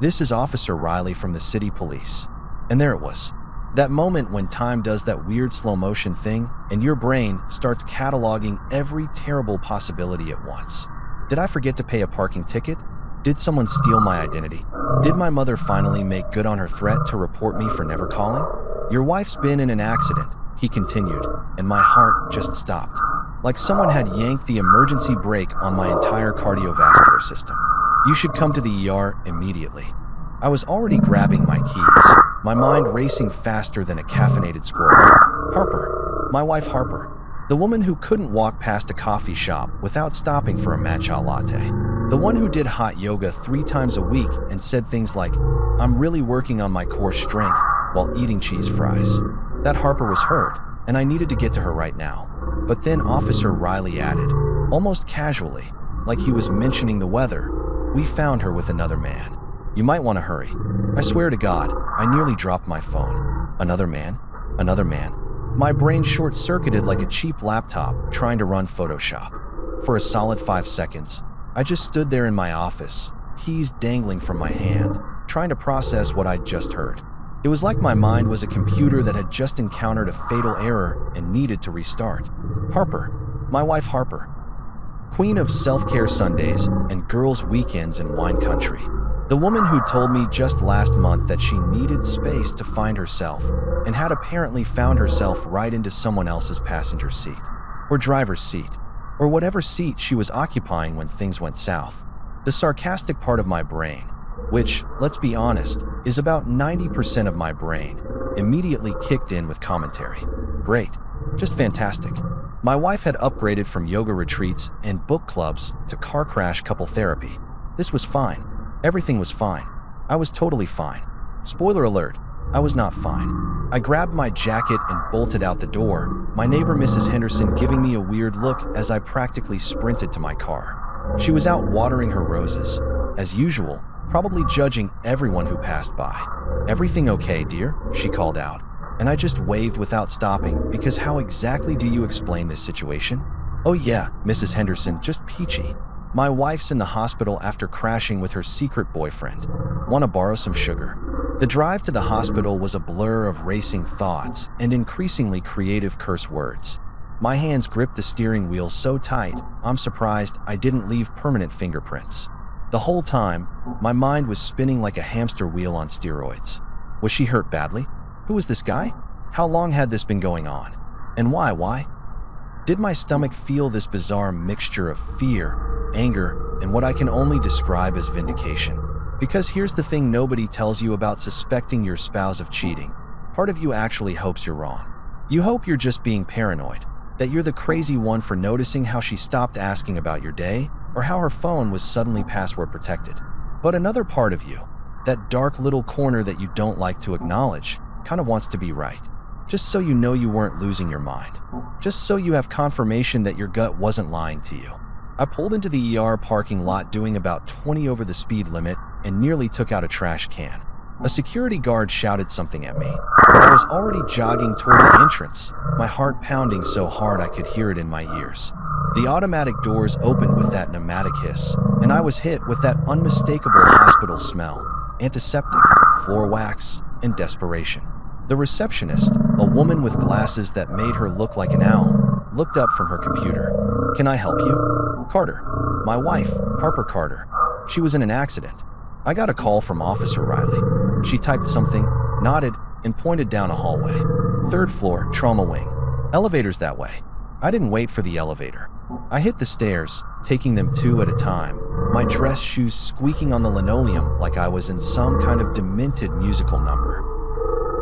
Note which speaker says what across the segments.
Speaker 1: "This is Officer Riley from the city police." And there it was. That moment when time does that weird slow motion thing and your brain starts cataloging every terrible possibility at once. Did I forget to pay a parking ticket? Did someone steal my identity? Did my mother finally make good on her threat to report me for never calling? "Your wife's been in an accident," he continued, and my heart just stopped. Like someone had yanked the emergency brake on my entire cardiovascular system. "You should come to the ER immediately." I was already grabbing my keys, my mind racing faster than a caffeinated squirrel. Harper, my wife Harper, the woman who couldn't walk past a coffee shop without stopping for a matcha latte. The one who did hot yoga 3 times a week and said things like, "I'm really working on my core strength," while eating cheese fries. That Harper was hurt, and I needed to get to her right now. But then Officer Riley added, almost casually, like he was mentioning the weather, "We found her with another man. You might want to hurry." I swear to God, I nearly dropped my phone. Another man? Another man? My brain short-circuited like a cheap laptop trying to run Photoshop. For a solid 5 seconds, I just stood there in my office, keys dangling from my hand, trying to process what I'd just heard. It was like my mind was a computer that had just encountered a fatal error and needed to restart. Harper, my wife Harper, queen of self-care Sundays and girls' weekends in wine country. The woman who told me just last month that she needed space to find herself and had apparently found herself right into someone else's passenger seat, or driver's seat, or whatever seat she was occupying when things went south. The sarcastic part of my brain, which, let's be honest, is about 90% of my brain, immediately kicked in with commentary. Great. Just fantastic. My wife had upgraded from yoga retreats and book clubs to car crash couple therapy. This was fine. Everything was fine. I was totally fine. Spoiler alert, I was not fine. I grabbed my jacket and bolted out the door, my neighbor Mrs. Henderson giving me a weird look as I practically sprinted to my car. She was out watering her roses, as usual, probably judging everyone who passed by. "Everything okay, dear?" she called out, and I just waved without stopping because how exactly do you explain this situation? "Oh yeah, Mrs. Henderson, just peachy. My wife's in the hospital after crashing with her secret boyfriend. Want to borrow some sugar?" The drive to the hospital was a blur of racing thoughts and increasingly creative curse words. My hands gripped the steering wheel so tight, I'm surprised I didn't leave permanent fingerprints. The whole time, my mind was spinning like a hamster wheel on steroids. Was she hurt badly? Who was this guy? How long had this been going on? And why? Did my stomach feel this bizarre mixture of fear, anger, and what I can only describe as vindication? Because here's the thing nobody tells you about suspecting your spouse of cheating. Part of you actually hopes you're wrong. You hope you're just being paranoid, that you're the crazy one for noticing how she stopped asking about your day, or how her phone was suddenly password protected. But another part of you, that dark little corner that you don't like to acknowledge, kind of wants to be right. Just so you know you weren't losing your mind. Just so you have confirmation that your gut wasn't lying to you. I pulled into the ER parking lot doing about 20 over the speed limit and nearly took out a trash can. A security guard shouted something at me, but I was already jogging toward the entrance, my heart pounding so hard I could hear it in my ears. The automatic doors opened with that pneumatic hiss, and I was hit with that unmistakable hospital smell, antiseptic, floor wax, and desperation. The receptionist, a woman with glasses that made her look like an owl, looked up from her computer. "Can I help you?" "Carter. My wife, Harper Carter. She was in an accident. I got a call from Officer Riley." She typed something, nodded, and pointed down a hallway. "3rd floor, trauma wing. Elevator's that way." I didn't wait for the elevator. I hit the stairs, taking them 2 at a time, my dress shoes squeaking on the linoleum like I was in some kind of demented musical number.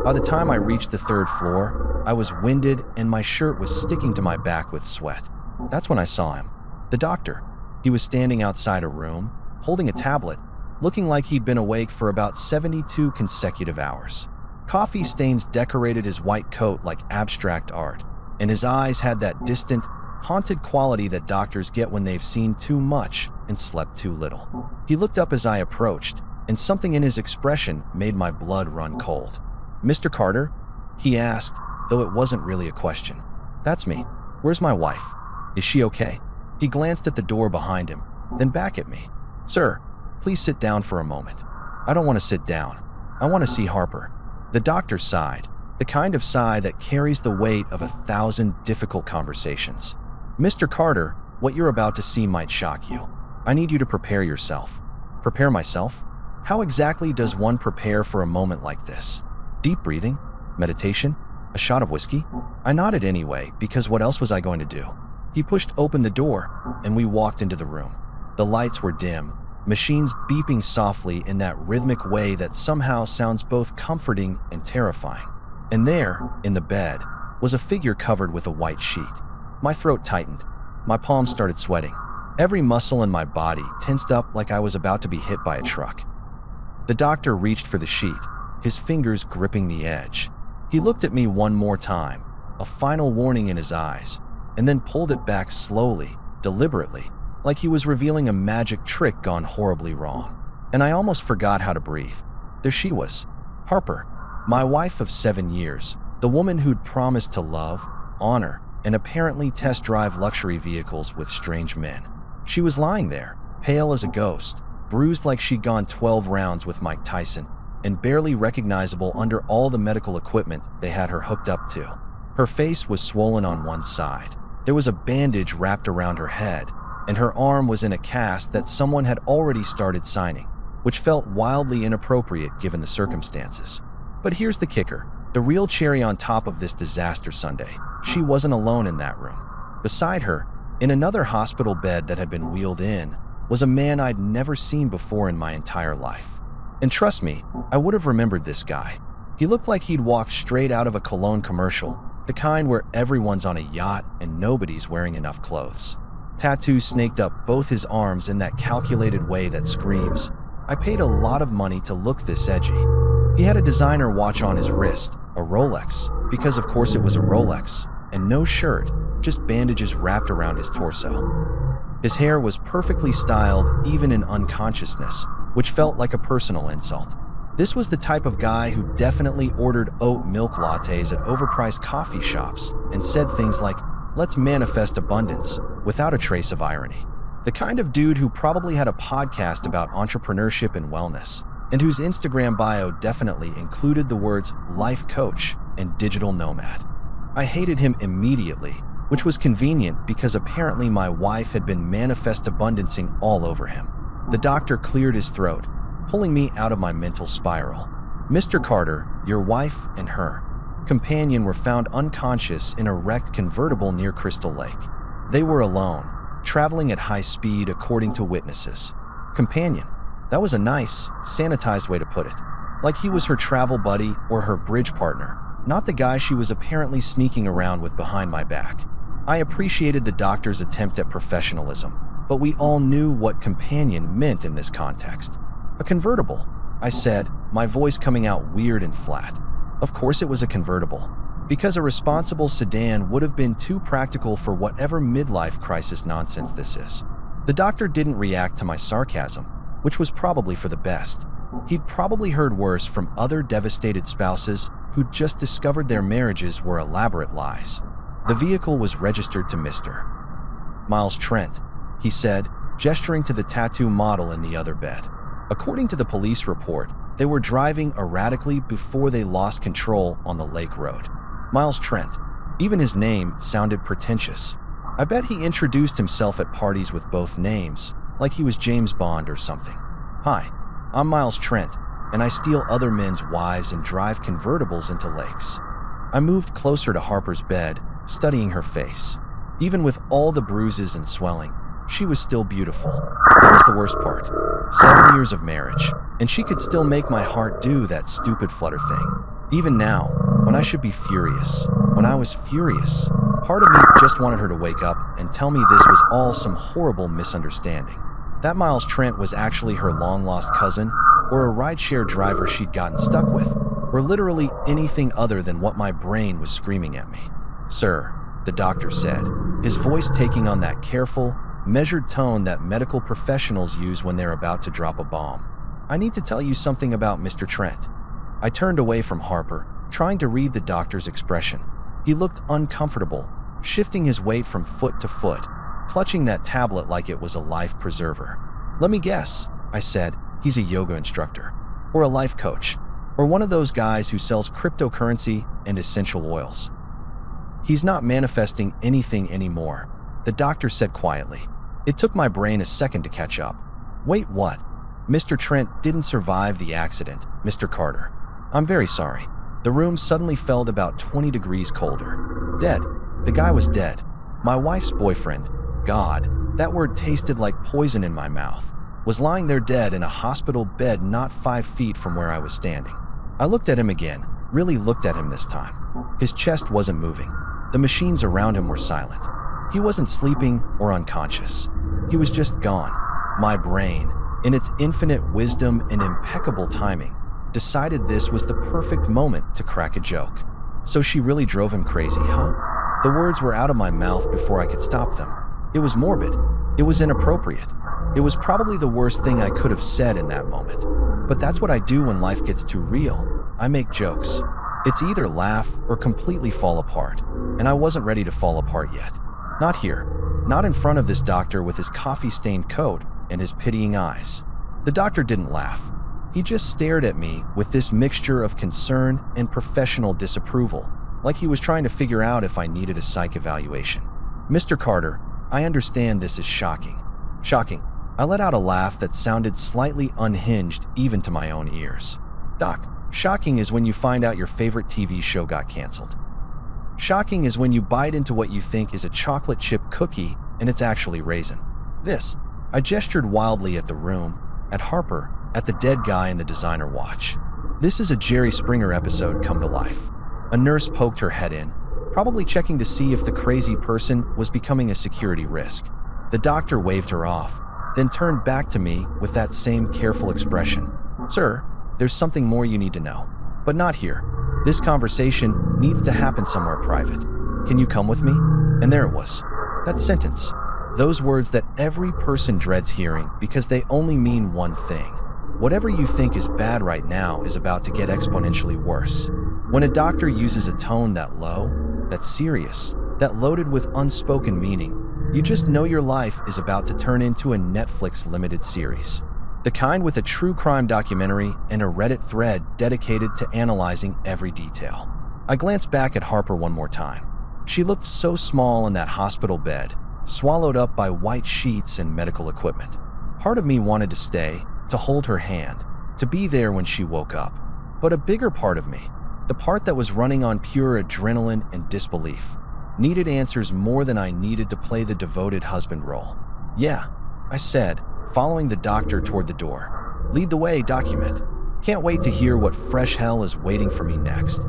Speaker 1: By the time I reached the 3rd floor, I was winded and my shirt was sticking to my back with sweat. That's when I saw him. The doctor. He was standing outside a room, holding a tablet, looking like he'd been awake for about 72 consecutive hours. Coffee stains decorated his white coat like abstract art, and his eyes had that distant, haunted quality that doctors get when they've seen too much and slept too little. He looked up as I approached, and something in his expression made my blood run cold. "Mr. Carter?" he asked, though it wasn't really a question. "That's me. Where's my wife? Is she okay?" He glanced at the door behind him, then back at me. "Sir, please sit down for a moment." I don't want to sit down. I want to see Harper." The doctor sighed, the kind of sigh that carries the weight of 1,000 difficult conversations. "Mr. Carter, what you're about to see might shock you. I need you to prepare yourself." "Prepare myself? How exactly does one prepare for a moment like this? Deep breathing? Meditation? A shot of whiskey?" I nodded anyway, because what else was I going to do? He pushed open the door, and we walked into the room. The lights were dim, machines beeping softly in that rhythmic way that somehow sounds both comforting and terrifying. And there, in the bed, was a figure covered with a white sheet. My throat tightened. My palms started sweating. Every muscle in my body tensed up like I was about to be hit by a truck. The doctor reached for the sheet, his fingers gripping the edge. He looked at me one more time, a final warning in his eyes, and then pulled it back slowly, deliberately, like he was revealing a magic trick gone horribly wrong. And I almost forgot how to breathe. There she was, Harper, my wife of 7 years, the woman who'd promised to love, honor, and apparently test drive luxury vehicles with strange men. She was lying there, pale as a ghost, bruised like she'd gone 12 rounds with Mike Tyson, and barely recognizable under all the medical equipment they had her hooked up to. Her face was swollen on one side. There was a bandage wrapped around her head, and her arm was in a cast that someone had already started signing, which felt wildly inappropriate given the circumstances. But here's the kicker, the real cherry on top of this disaster Sunday. She wasn't alone in that room. Beside her, in another hospital bed that had been wheeled in, was a man I'd never seen before in my entire life. And trust me, I would have remembered this guy. He looked like he'd walked straight out of a cologne commercial, the kind where everyone's on a yacht and nobody's wearing enough clothes. Tattoos snaked up both his arms in that calculated way that screams, "I paid a lot of money to look this edgy." He had a designer watch on his wrist, a Rolex, because of course it was a Rolex, and no shirt, just bandages wrapped around his torso. His hair was perfectly styled even in unconsciousness, which felt like a personal insult. This was the type of guy who definitely ordered oat milk lattes at overpriced coffee shops and said things like, "Let's manifest abundance," without a trace of irony. The kind of dude who probably had a podcast about entrepreneurship and wellness, and whose Instagram bio definitely included the words life coach and digital nomad. I hated him immediately, which was convenient because apparently my wife had been manifest abundancing all over him. The doctor cleared his throat, pulling me out of my mental spiral. "Mr. Carter, your wife and her companion were found unconscious in a wrecked convertible near Crystal Lake. They were alone, traveling at high speed according to witnesses." Companion. That was a nice, sanitized way to put it. Like he was her travel buddy or her bridge partner, not the guy she was apparently sneaking around with behind my back. I appreciated the doctor's attempt at professionalism, but we all knew what companion meant in this context. "A convertible," I said, my voice coming out weird and flat. Of course it was a convertible, because a responsible sedan would have been too practical for whatever midlife crisis nonsense this is. The doctor didn't react to my sarcasm, which was probably for the best. He'd probably heard worse from other devastated spouses who'd just discovered their marriages were elaborate lies. The vehicle was registered to Mr. Miles Trent, he said, gesturing to the tattoo model in the other bed. According to the police report, they were driving erratically before they lost control on the lake road. Miles Trent. Even his name sounded pretentious. I bet he introduced himself at parties with both names, like he was James Bond or something. "Hi, I'm Miles Trent, and I steal other men's wives and drive convertibles into lakes." I moved closer to Harper's bed, studying her face. Even with all the bruises and swelling, she was still beautiful. That was the worst part. 7 years of marriage, and she could still make my heart do that stupid flutter thing. Even now, when I should be furious, when I was furious, part of me just wanted her to wake up and tell me this was all some horrible misunderstanding. That Miles Trent was actually her long-lost cousin, or a rideshare driver she'd gotten stuck with, or literally anything other than what my brain was screaming at me. "Sir," the doctor said, his voice taking on that careful, measured tone that medical professionals use when they're about to drop a bomb. "I need to tell you something about Mr. Trent." I turned away from Harper, trying to read the doctor's expression. He looked uncomfortable, shifting his weight from foot to foot, clutching that tablet like it was a life preserver. "Let me guess," I said, "he's a yoga instructor." or a life coach, or one of those guys who sells cryptocurrency and essential oils. He's not manifesting anything anymore, the doctor said quietly. It took my brain a second to catch up. Wait, what? Mr. Trent didn't survive the accident, Mr. Carter. I'm very sorry. The room suddenly felt about 20 degrees colder. Dead. The guy was dead. My wife's boyfriend, God, that word tasted like poison in my mouth, was lying there dead in a hospital bed not 5 feet from where I was standing. I looked at him again, really looked at him this time. His chest wasn't moving. The machines around him were silent. He wasn't sleeping or unconscious. He was just gone. My brain, in its infinite wisdom and impeccable timing, decided this was the perfect moment to crack a joke. So she really drove him crazy, huh? The words were out of my mouth before I could stop them. It was morbid. It was inappropriate. It was probably the worst thing I could have said in that moment. But that's what I do when life gets too real. I make jokes. It's either laugh or completely fall apart. And I wasn't ready to fall apart yet. Not here. Not in front of this doctor with his coffee-stained coat and his pitying eyes. The doctor didn't laugh. He just stared at me with this mixture of concern and professional disapproval, like he was trying to figure out if I needed a psych evaluation. Mr. Carter, I understand this is shocking. Shocking. I let out a laugh that sounded slightly unhinged even to my own ears. Doc, shocking is when you find out your favorite TV show got canceled. Shocking is when you bite into what you think is a chocolate chip cookie and it's actually raisin. This. I gestured wildly at the room, at Harper, at the dead guy in the designer watch. This is a Jerry Springer episode come to life. A nurse poked her head in, probably checking to see if the crazy person was becoming a security risk. The doctor waved her off, then turned back to me with that same careful expression. Sir, there's something more you need to know. But not here. This conversation needs to happen somewhere private. Can you come with me? And there it was. That sentence. Those words that every person dreads hearing because they only mean one thing. Whatever you think is bad right now is about to get exponentially worse. When a doctor uses a tone that low, that serious, that loaded with unspoken meaning, you just know your life is about to turn into a Netflix limited series. The kind with a true crime documentary and a Reddit thread dedicated to analyzing every detail. I glanced back at Harper one more time. She looked so small in that hospital bed, swallowed up by white sheets and medical equipment. Part of me wanted to stay, to hold her hand, to be there when she woke up. But a bigger part of me, the part that was running on pure adrenaline and disbelief, needed answers more than I needed to play the devoted husband role. Yeah, I said, following the doctor toward the door. Lead the way, document. Can't wait to hear what fresh hell is waiting for me next.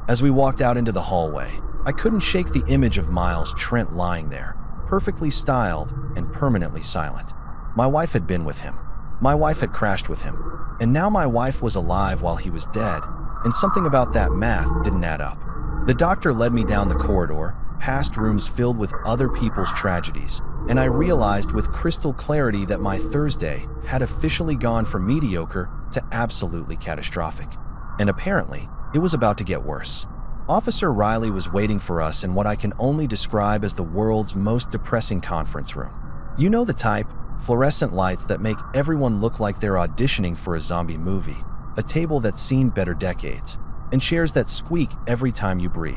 Speaker 1: As we walked out into the hallway, I couldn't shake the image of Miles Trent lying there, perfectly styled and permanently silent. My wife had been with him. My wife had crashed with him. And now my wife was alive while he was dead, and something about that math didn't add up. The doctor led me down the corridor, past rooms filled with other people's tragedies, and I realized with crystal clarity that my Thursday had officially gone from mediocre to absolutely catastrophic. And apparently, it was about to get worse. Officer Riley was waiting for us in what I can only describe as the world's most depressing conference room. You know the type, fluorescent lights that make everyone look like they're auditioning for a zombie movie, a table that's seen better decades, and chairs that squeak every time you breathe.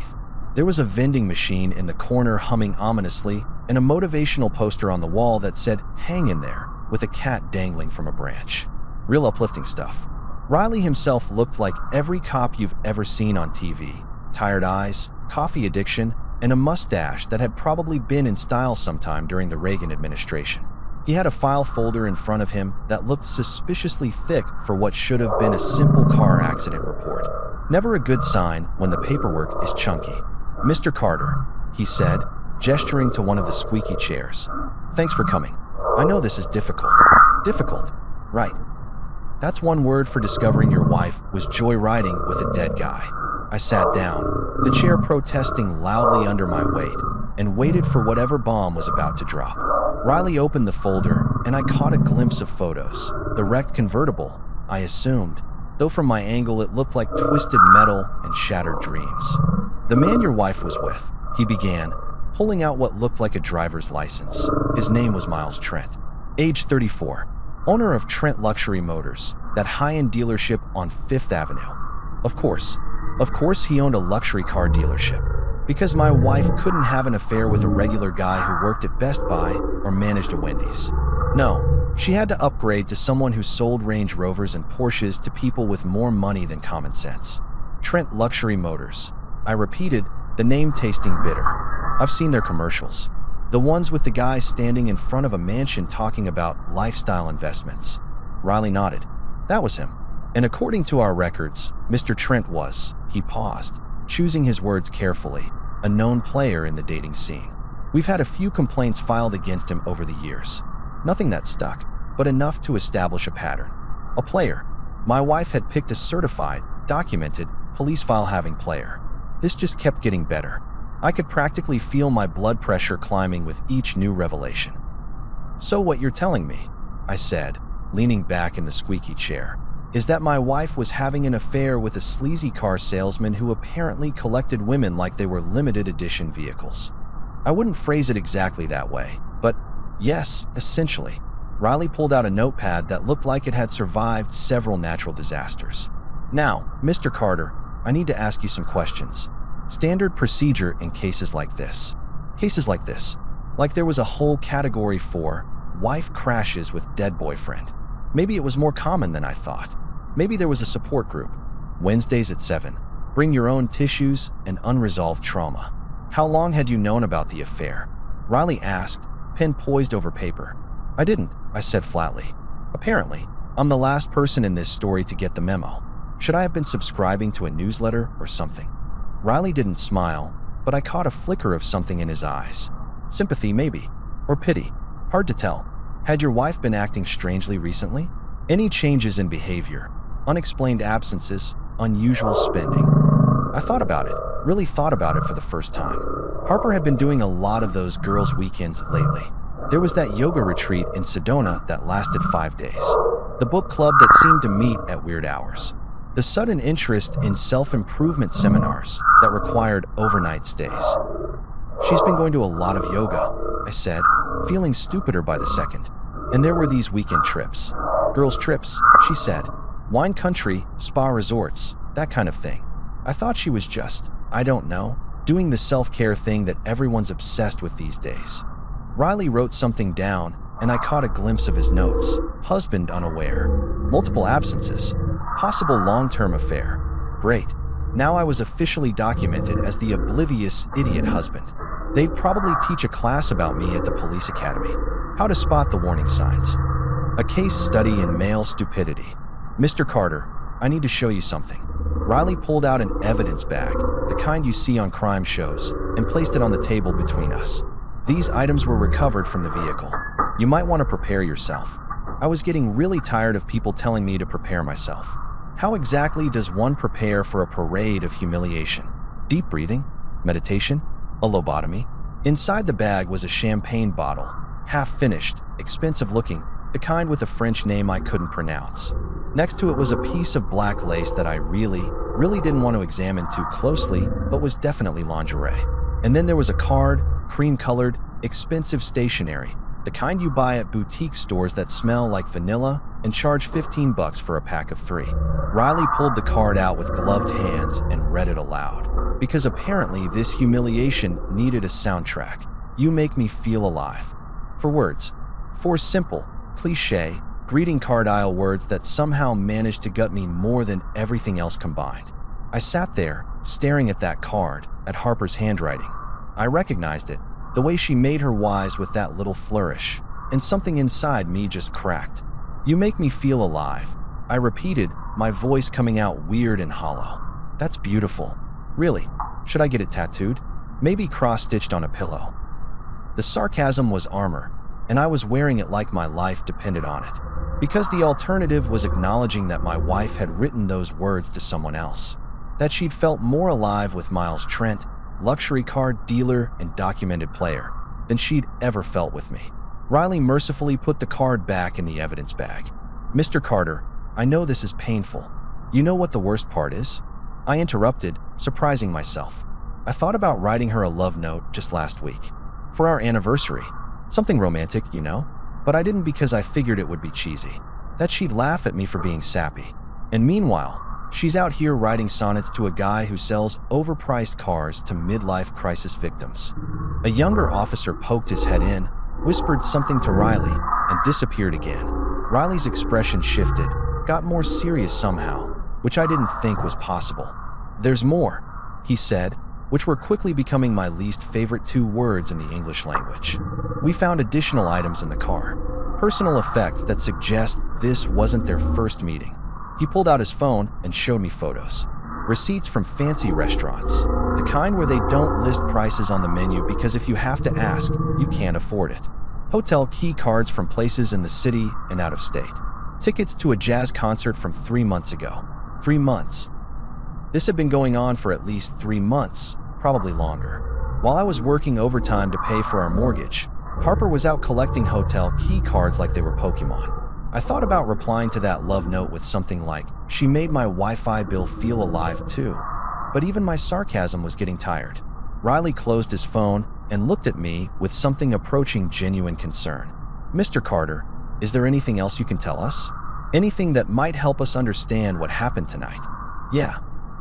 Speaker 1: There was a vending machine in the corner humming ominously, and a motivational poster on the wall that said, "Hang in there," with a cat dangling from a branch. Real uplifting stuff. Riley himself looked like every cop you've ever seen on TV. Tired eyes, coffee addiction, and a mustache that had probably been in style sometime during the Reagan administration. He had a file folder in front of him that looked suspiciously thick for what should have been a simple car accident report. Never a good sign when the paperwork is chunky. "Mr. Carter," he said, gesturing to one of the squeaky chairs. "Thanks for coming. I know this is difficult." Difficult, right. That's one word for discovering your wife was joyriding with a dead guy. I sat down, the chair protesting loudly under my weight, and waited for whatever bomb was about to drop. Riley opened the folder, and I caught a glimpse of photos. The wrecked convertible, I assumed, though from my angle it looked like twisted metal and shattered dreams. "The man your wife was with," he began, pulling out what looked like a driver's license. His name was Miles Trent. Age 34. Owner of Trent Luxury Motors, that high-end dealership on Fifth Avenue. Of course he owned a luxury car dealership, because my wife couldn't have an affair with a regular guy who worked at Best Buy or managed a Wendy's. No, she had to upgrade to someone who sold Range Rovers and Porsches to people with more money than common sense. Trent Luxury Motors. I repeated, the name tasting bitter. I've seen their commercials. The ones with the guys standing in front of a mansion talking about lifestyle investments. Riley nodded. That was him. And according to our records, Mr. Trent was, he paused, choosing his words carefully, a known player in the dating scene. We've had a few complaints filed against him over the years. Nothing that stuck, but enough to establish a pattern. A player. My wife had picked a certified, documented, police file-having player. This just kept getting better. I could practically feel my blood pressure climbing with each new revelation. So what you're telling me, I said, leaning back in the squeaky chair, is that my wife was having an affair with a sleazy car salesman who apparently collected women like they were limited edition vehicles. I wouldn't phrase it exactly that way, but yes, essentially. Riley pulled out a notepad that looked like it had survived several natural disasters. Now, Mr. Carter, I need to ask you some questions. Standard procedure in cases like this. Like there was a whole category for wife crashes with dead boyfriend. Maybe it was more common than I thought. Maybe there was a support group. Wednesdays at 7. Bring your own tissues and unresolved trauma. How long had you known about the affair? Riley asked, pen poised over paper. I didn't, I said flatly. Apparently, I'm the last person in this story to get the memo. Should I have been subscribing to a newsletter or something? Riley didn't smile, but I caught a flicker of something in his eyes. Sympathy, maybe. Or pity. Hard to tell. Had your wife been acting strangely recently? Any changes in behavior? Unexplained absences? Unusual spending? I thought about it. Really thought about it for the first time. Harper had been doing a lot of those girls' weekends lately. There was that yoga retreat in Sedona that lasted 5 days. The book club that seemed to meet at weird hours. The sudden interest in self-improvement seminars that required overnight stays. She's been going to a lot of yoga, I said, feeling stupider by the second. And there were these weekend trips. Girls' trips, she said. Wine country, spa resorts, that kind of thing. I thought she was just, I don't know, doing the self-care thing that everyone's obsessed with these days. Riley wrote something down, and I caught a glimpse of his notes. Husband unaware. Multiple absences. Possible long-term affair. Great. Now I was officially documented as the oblivious idiot husband. They'd probably teach a class about me at the police academy. How to spot the warning signs. A case study in male stupidity. Mr. Carter, I need to show you something. Riley pulled out an evidence bag, the kind you see on crime shows, and placed it on the table between us. These items were recovered from the vehicle. You might want to prepare yourself. I was getting really tired of people telling me to prepare myself. How exactly does one prepare for a parade of humiliation? Deep breathing? Meditation? A lobotomy? Inside the bag was a champagne bottle, half-finished, expensive-looking, the kind with a French name I couldn't pronounce. Next to it was a piece of black lace that I really didn't want to examine too closely, but was definitely lingerie. And then there was a card, cream-colored, expensive stationery, the kind you buy at boutique stores that smell like vanilla and charge $15 for a pack of 3. Riley pulled the card out with gloved hands and read it aloud, because apparently this humiliation needed a soundtrack. You make me feel alive. 4 words. 4 simple, cliché, greeting card-aisle words that somehow managed to gut me more than everything else combined. I sat there, staring at that card, at Harper's handwriting. I recognized it, the way she made her Y's with that little flourish, and something inside me just cracked. You make me feel alive, I repeated, my voice coming out weird and hollow. That's beautiful. Really, should I get it tattooed? Maybe cross-stitched on a pillow. The sarcasm was armor, and I was wearing it like my life depended on it. Because the alternative was acknowledging that my wife had written those words to someone else. That she'd felt more alive with Miles Trent, luxury car dealer and documented player, than she'd ever felt with me. Riley mercifully put the card back in the evidence bag. Mr. Carter, I know this is painful. You know what the worst part is? I interrupted, surprising myself. I thought about writing her a love note just last week. For our anniversary. Something romantic, you know? But I didn't because I figured it would be cheesy. that she'd laugh at me for being sappy. And meanwhile, she's out here writing sonnets to a guy who sells overpriced cars to midlife crisis victims. A younger officer poked his head in, whispered something to Riley, and disappeared again. Riley's expression shifted, got more serious somehow, which I didn't think was possible. "There's more," he said, which were quickly becoming my least favorite 2 words in the English language. "We found additional items in the car. Personal effects that suggest this wasn't their first meeting." He pulled out his phone and showed me photos. Receipts from fancy restaurants, the kind where they don't list prices on the menu because if you have to ask, you can't afford it. Hotel key cards from places in the city and out of state. Tickets to a jazz concert from 3 months ago. 3 months. This had been going on for at least 3 months, probably longer. While I was working overtime to pay for our mortgage, Harper was out collecting hotel key cards like they were Pokemon. I thought about replying to that love note with something like, "She made my Wi-Fi bill feel alive too." But even my sarcasm was getting tired. Riley closed his phone and looked at me with something approaching genuine concern. "Mr. Carter, is there anything else you can tell us? Anything that might help us understand what happened tonight?" "Yeah,"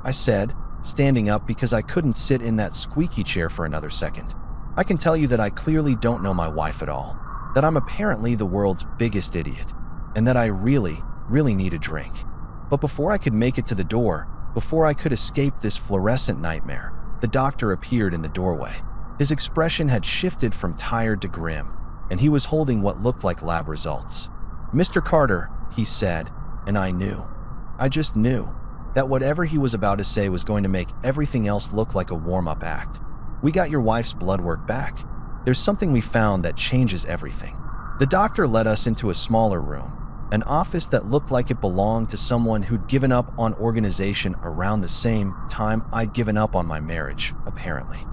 Speaker 1: I said, standing up because I couldn't sit in that squeaky chair for another second. "I can tell you that I clearly don't know my wife at all, that I'm apparently the world's biggest idiot, and that I really, really need a drink." But before I could make it to the door, before I could escape this fluorescent nightmare, the doctor appeared in the doorway. His expression had shifted from tired to grim, and he was holding what looked like lab results. "Mr. Carter," he said, and I knew. I just knew that whatever he was about to say was going to make everything else look like a warm-up act. "We got your wife's blood work back. There's something we found that changes everything." The doctor led us into a smaller room, an office that looked like it belonged to someone who'd given up on organization around the same time I'd given up on my marriage, apparently.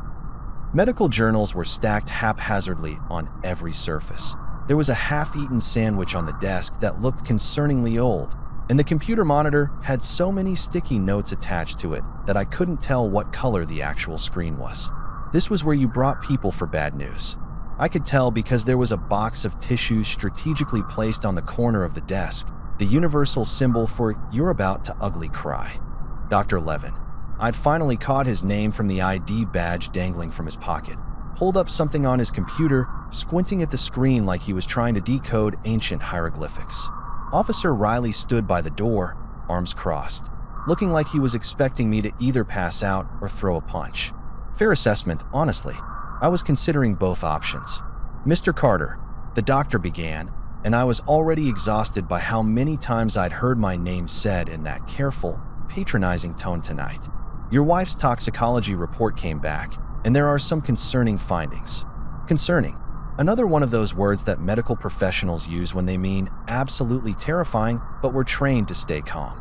Speaker 1: Medical journals were stacked haphazardly on every surface. There was a half-eaten sandwich on the desk that looked concerningly old, and the computer monitor had so many sticky notes attached to it that I couldn't tell what color the actual screen was. This was where you brought people for bad news. I could tell because there was a box of tissues strategically placed on the corner of the desk, the universal symbol for "you're about to ugly cry." Dr. Levin. I'd finally caught his name from the ID badge dangling from his pocket, pulled up something on his computer, squinting at the screen like he was trying to decode ancient hieroglyphics. Officer Riley stood by the door, arms crossed, looking like he was expecting me to either pass out or throw a punch. Fair assessment, honestly. I was considering both options. "Mr. Carter," the doctor began, and I was already exhausted by how many times I'd heard my name said in that careful, patronizing tone tonight. "Your wife's toxicology report came back, and there are some concerning findings." Concerning. Another one of those words that medical professionals use when they mean absolutely terrifying, but we're trained to stay calm.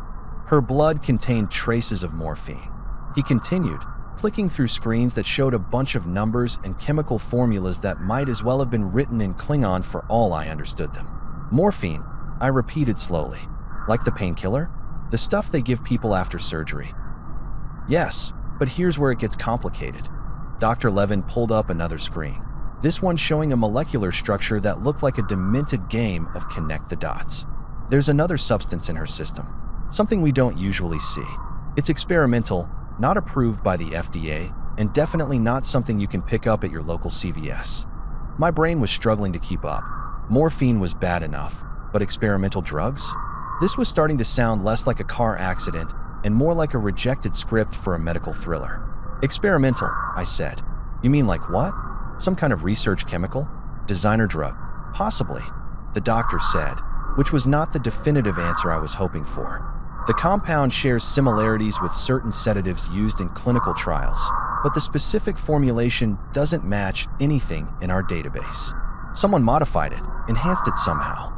Speaker 1: "Her blood contained traces of morphine." He continued, clicking through screens that showed a bunch of numbers and chemical formulas that might as well have been written in Klingon for all I understood them. "Morphine," I repeated slowly. "Like the painkiller? The stuff they give people after surgery?" "Yes, but here's where it gets complicated." Dr. Levin pulled up another screen, this one showing a molecular structure that looked like a demented game of connect the dots. "There's another substance in her system, something we don't usually see. It's experimental, not approved by the FDA, and definitely not something you can pick up at your local CVS." My brain was struggling to keep up. Morphine was bad enough, but experimental drugs? This was starting to sound less like a car accident and more like a rejected script for a medical thriller. "Experimental," I said. "You mean like what? Some kind of research chemical? Designer drug? Possibly," the doctor said, which was not the definitive answer I was hoping for. "The compound shares similarities with certain sedatives used in clinical trials, but the specific formulation doesn't match anything in our database. Someone modified it, enhanced it somehow."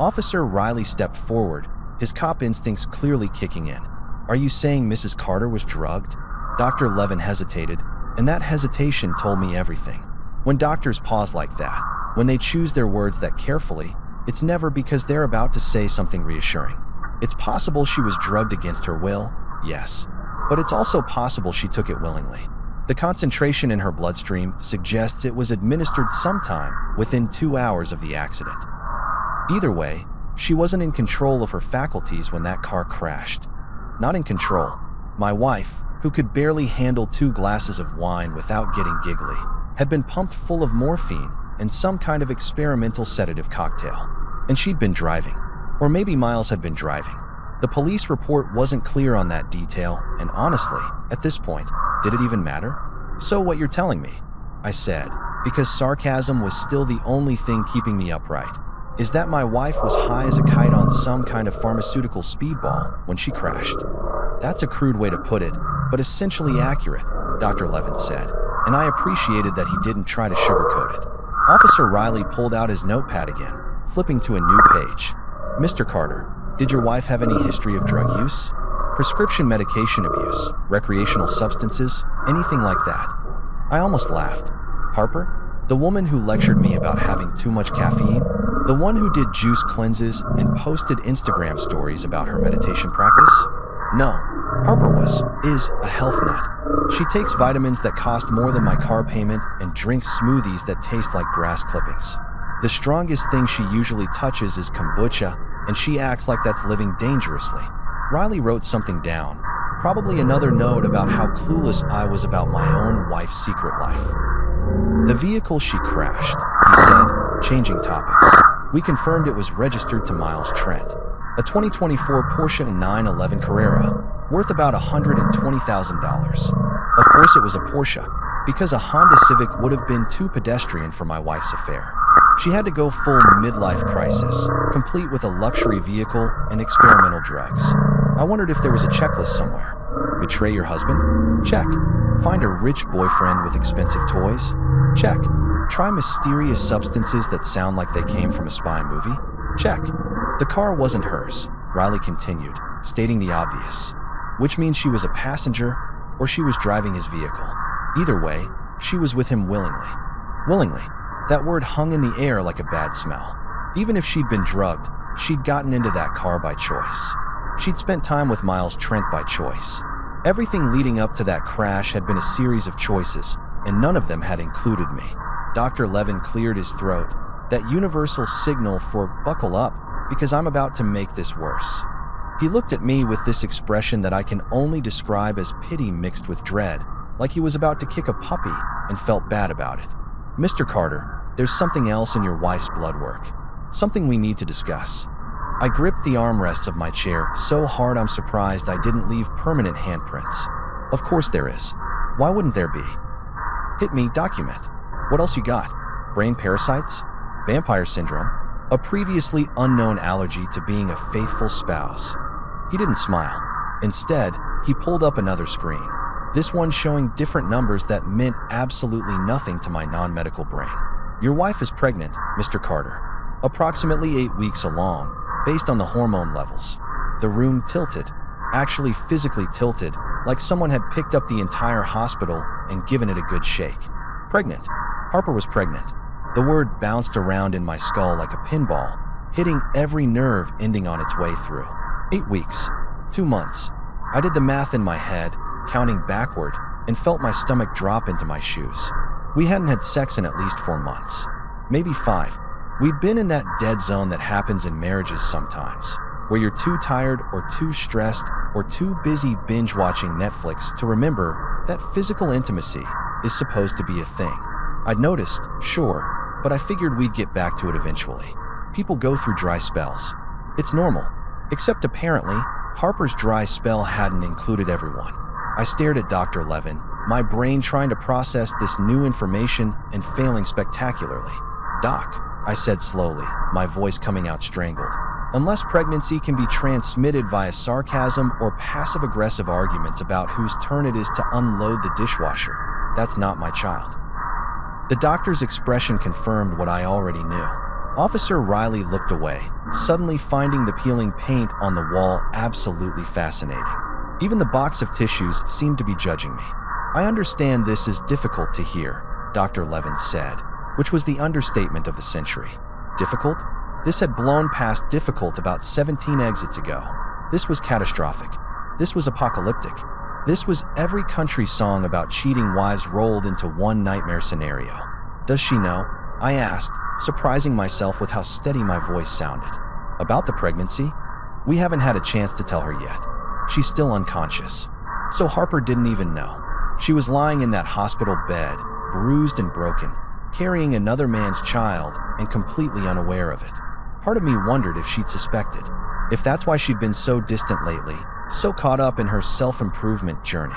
Speaker 1: Officer Riley stepped forward, his cop instincts clearly kicking in. "Are you saying Mrs. Carter was drugged?" Dr. Levin hesitated, and that hesitation told me everything. When doctors pause like that, when they choose their words that carefully, it's never because they're about to say something reassuring. It's possible she was drugged against her will, yes, but it's also possible she took it willingly. The concentration in her bloodstream suggests it was administered sometime within 2 hours of the accident. Either way, She wasn't in control of her faculties when that car crashed. Not in control. My wife, who could barely handle 2 glasses of wine without getting giggly, had been pumped full of morphine and some kind of experimental sedative cocktail. And she'd been driving. Or maybe Miles had been driving. The police report wasn't clear on that detail, and honestly, at this point, did it even matter? So what you're telling me, I said, because sarcasm was still the only thing keeping me upright, is that my wife was high as a kite on some kind of pharmaceutical speedball when she crashed. That's a crude way to put it, but essentially accurate, Dr. Levin said, and I appreciated that he didn't try to sugarcoat it. Officer Riley pulled out his notepad again, flipping to a new page. Mr. Carter, did your wife have any history of drug use? Prescription medication abuse, recreational substances, anything like that? I almost laughed. Harper? The woman who lectured me about having too much caffeine? The one who did juice cleanses and posted Instagram stories about her meditation practice? No, Harper is a health nut. She takes vitamins that cost more than my car payment and drinks smoothies that taste like grass clippings. The strongest thing she usually touches is kombucha, and she acts like that's living dangerously. Riley wrote something down, probably another note about how clueless I was about my own wife's secret life. The vehicle she crashed, he said, changing topics. We confirmed it was registered to Miles Trent, a 2024 Porsche 911 Carrera, worth about $120,000. Of course it was a Porsche, because a Honda Civic would have been too pedestrian for my wife's affair. She had to go full midlife crisis, complete with a luxury vehicle and experimental drugs. I wondered if there was a checklist somewhere. Betray your husband? Check. Find a rich boyfriend with expensive toys? Check. Try mysterious substances that sound like they came from a spy movie? Check. The car wasn't hers, Riley continued, stating the obvious. Which means she was a passenger, or she was driving his vehicle. Either way, she was with him willingly. Willingly. That word hung in the air like a bad smell. Even if she'd been drugged, she'd gotten into that car by choice. She'd spent time with Miles Trent by choice. Everything leading up to that crash had been a series of choices, and none of them had included me. Dr. Levin cleared his throat, that universal signal for buckle up, because I'm about to make this worse. He looked at me with this expression that I can only describe as pity mixed with dread, like he was about to kick a puppy and felt bad about it. Mr. Carter, there's something else in your wife's blood work. Something we need to discuss. I gripped the armrests of my chair so hard I'm surprised I didn't leave permanent handprints. Of course there is. Why wouldn't there be? Hit me, document. What else you got? Brain parasites? Vampire syndrome? A previously unknown allergy to being a faithful spouse? He didn't smile. Instead, he pulled up another screen. This one showing different numbers that meant absolutely nothing to my non-medical brain. Your wife is pregnant, Mr. Carter. Approximately 8 weeks along, based on the hormone levels. The room tilted, actually physically tilted, like someone had picked up the entire hospital and given it a good shake. Pregnant. Harper was pregnant. The word bounced around in my skull like a pinball, hitting every nerve ending on its way through. 8 weeks. 2 months. I did the math in my head, counting backward, and felt my stomach drop into my shoes. We hadn't had sex in at least 4 months. Maybe 5. We'd been in that dead zone that happens in marriages sometimes, where you're too tired or too stressed or too busy binge-watching Netflix to remember that physical intimacy is supposed to be a thing. I'd noticed, sure, but I figured we'd get back to it eventually. People go through dry spells. It's normal. Except apparently, Harper's dry spell hadn't included everyone. I stared at Dr. Levin, my brain trying to process this new information and failing spectacularly. Doc, I said slowly, my voice coming out strangled. Unless pregnancy can be transmitted via sarcasm or passive-aggressive arguments about whose turn it is to unload the dishwasher, that's not my child. The doctor's expression confirmed what I already knew. Officer Riley looked away, suddenly finding the peeling paint on the wall absolutely fascinating. Even the box of tissues seemed to be judging me. I understand this is difficult to hear, Dr. Levin said, which was the understatement of the century. Difficult? This had blown past difficult about 17 exits ago. This was catastrophic. This was apocalyptic. This was every country song about cheating wives rolled into one nightmare scenario. Does she know? I asked, surprising myself with how steady my voice sounded. About the pregnancy? We haven't had a chance to tell her yet. She's still unconscious. So Harper didn't even know. She was lying in that hospital bed, bruised and broken, carrying another man's child and completely unaware of it. Part of me wondered if she'd suspected. If that's why she'd been so distant lately, so caught up in her self-improvement journey.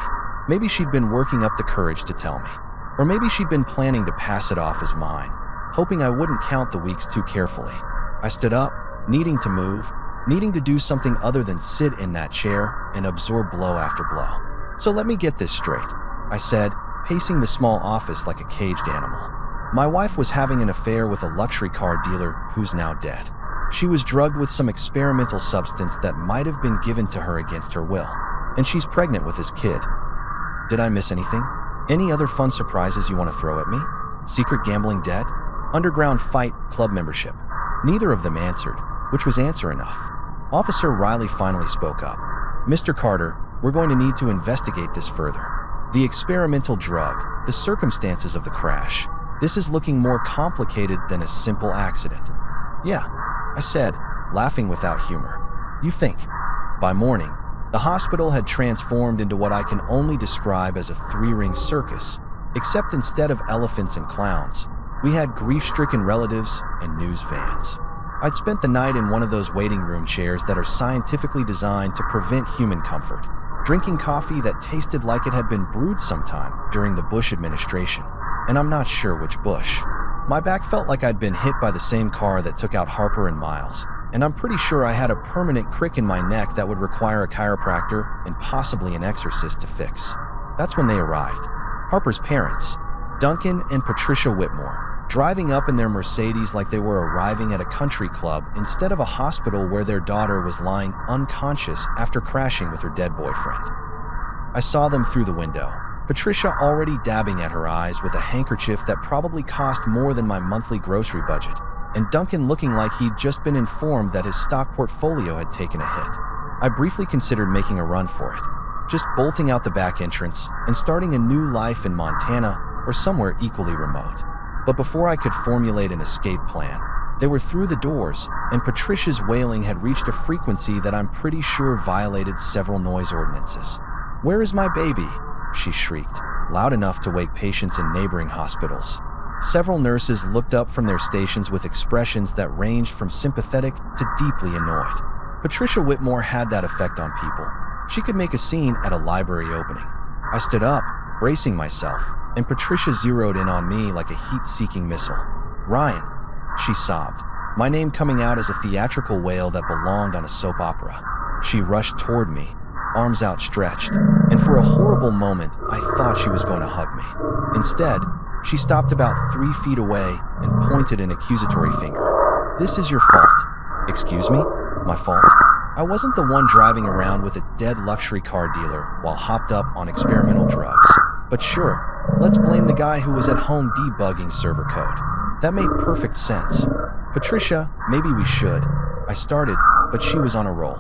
Speaker 1: Maybe she'd been working up the courage to tell me. Or maybe she'd been planning to pass it off as mine, hoping I wouldn't count the weeks too carefully. I stood up, needing to move, needing to do something other than sit in that chair and absorb blow after blow. So let me get this straight, I said, pacing the small office like a caged animal. My wife was having an affair with a luxury car dealer who's now dead. She was drugged with some experimental substance that might have been given to her against her will. And she's pregnant with his kid. Did I miss anything? Any other fun surprises you want to throw at me? Secret gambling debt? Underground fight club membership? Neither of them answered, which was answer enough. Officer Riley finally spoke up. Mr. Carter, we're going to need to investigate this further. The experimental drug, the circumstances of the crash. This is looking more complicated than a simple accident. Yeah, I said, laughing without humor. You think? By morning, the hospital had transformed into what I can only describe as a three-ring circus, except instead of elephants and clowns, we had grief-stricken relatives and news vans. I'd spent the night in one of those waiting room chairs that are scientifically designed to prevent human comfort, drinking coffee that tasted like it had been brewed sometime during the Bush administration, and I'm not sure which Bush. My back felt like I'd been hit by the same car that took out Harper and Miles, and I'm pretty sure I had a permanent crick in my neck that would require a chiropractor and possibly an exorcist to fix. That's when they arrived. Harper's parents, Duncan and Patricia Whitmore, driving up in their Mercedes like they were arriving at a country club instead of a hospital where their daughter was lying unconscious after crashing with her dead boyfriend. I saw them through the window, Patricia already dabbing at her eyes with a handkerchief that probably cost more than my monthly grocery budget, and Duncan looking like he'd just been informed that his stock portfolio had taken a hit. I briefly considered making a run for it, just bolting out the back entrance and starting a new life in Montana or somewhere equally remote. But before I could formulate an escape plan, they were through the doors, and Patricia's wailing had reached a frequency that I'm pretty sure violated several noise ordinances. "Where is my baby?" she shrieked, loud enough to wake patients in neighboring hospitals. Several nurses looked up from their stations with expressions that ranged from sympathetic to deeply annoyed. Patricia Whitmore had that effect on people. She could make a scene at a library opening. I stood up, bracing myself, and Patricia zeroed in on me like a heat-seeking missile. "Ryan," she sobbed, my name coming out as a theatrical wail that belonged on a soap opera. She rushed toward me, arms outstretched, and for a horrible moment, I thought she was going to hug me. Instead, she stopped about 3 feet away and pointed an accusatory finger. "This is your fault." "Excuse me? My fault?" I wasn't the one driving around with a dead luxury car dealer while hopped up on experimental drugs. But sure, let's blame the guy who was at home debugging server code. That made perfect sense. "Patricia, maybe we should." I started, but she was on a roll.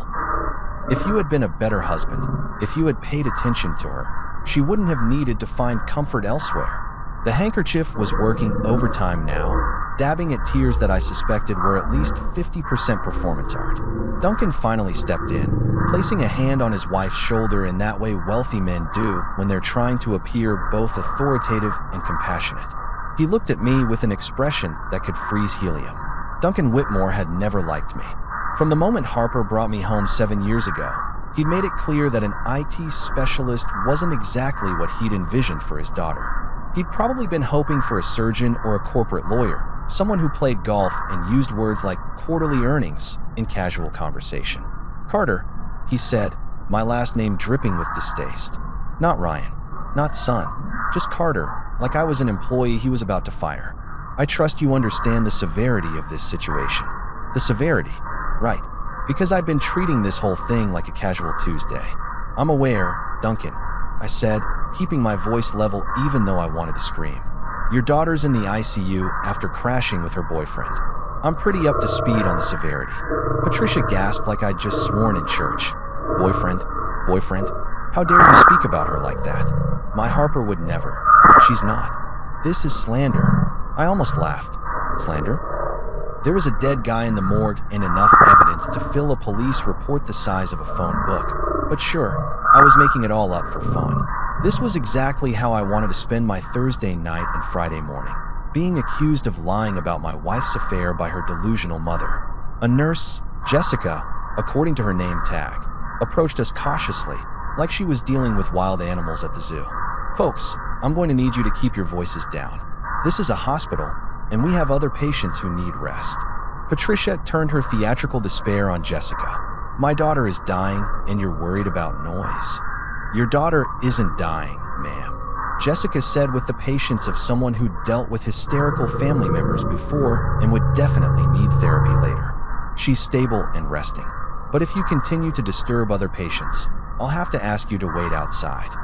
Speaker 1: "If you had been a better husband, if you had paid attention to her, she wouldn't have needed to find comfort elsewhere." The handkerchief was working overtime now, dabbing at tears that I suspected were at least 50% performance art. Duncan finally stepped in, placing a hand on his wife's shoulder in that way wealthy men do when they're trying to appear both authoritative and compassionate. He looked at me with an expression that could freeze helium. Duncan Whitmore had never liked me. From the moment Harper brought me home 7 years ago, he'd made it clear that an IT specialist wasn't exactly what he'd envisioned for his daughter. He'd probably been hoping for a surgeon or a corporate lawyer, someone who played golf and used words like quarterly earnings in casual conversation. "Carter," he said, my last name dripping with distaste. Not Ryan, not son, just Carter, like I was an employee he was about to fire. "I trust you understand the severity of this situation." The severity, right, because I'd been treating this whole thing like a casual Tuesday. "I'm aware, Duncan," I said, keeping my voice level even though I wanted to scream. "Your daughter's in the ICU after crashing with her boyfriend. I'm pretty up to speed on the severity." Patricia gasped like I'd just sworn in church. Boyfriend? How dare you speak about her like that? My Harper would never. She's not. This is slander." I almost laughed. "Slander?" There was a dead guy in the morgue and enough evidence to fill a police report the size of a phone book. But sure, I was making it all up for fun. This was exactly how I wanted to spend my Thursday night and Friday morning, being accused of lying about my wife's affair by her delusional mother. A nurse, Jessica, according to her name tag, approached us cautiously, like she was dealing with wild animals at the zoo. "Folks, I'm going to need you to keep your voices down. This is a hospital, and we have other patients who need rest." Patricia turned her theatrical despair on Jessica. "My daughter is dying, and you're worried about noise." "Your daughter isn't dying, ma'am," Jessica said with the patience of someone who dealt with hysterical family members before and would definitely need therapy later. "She's stable and resting. But if you continue to disturb other patients, I'll have to ask you to wait outside."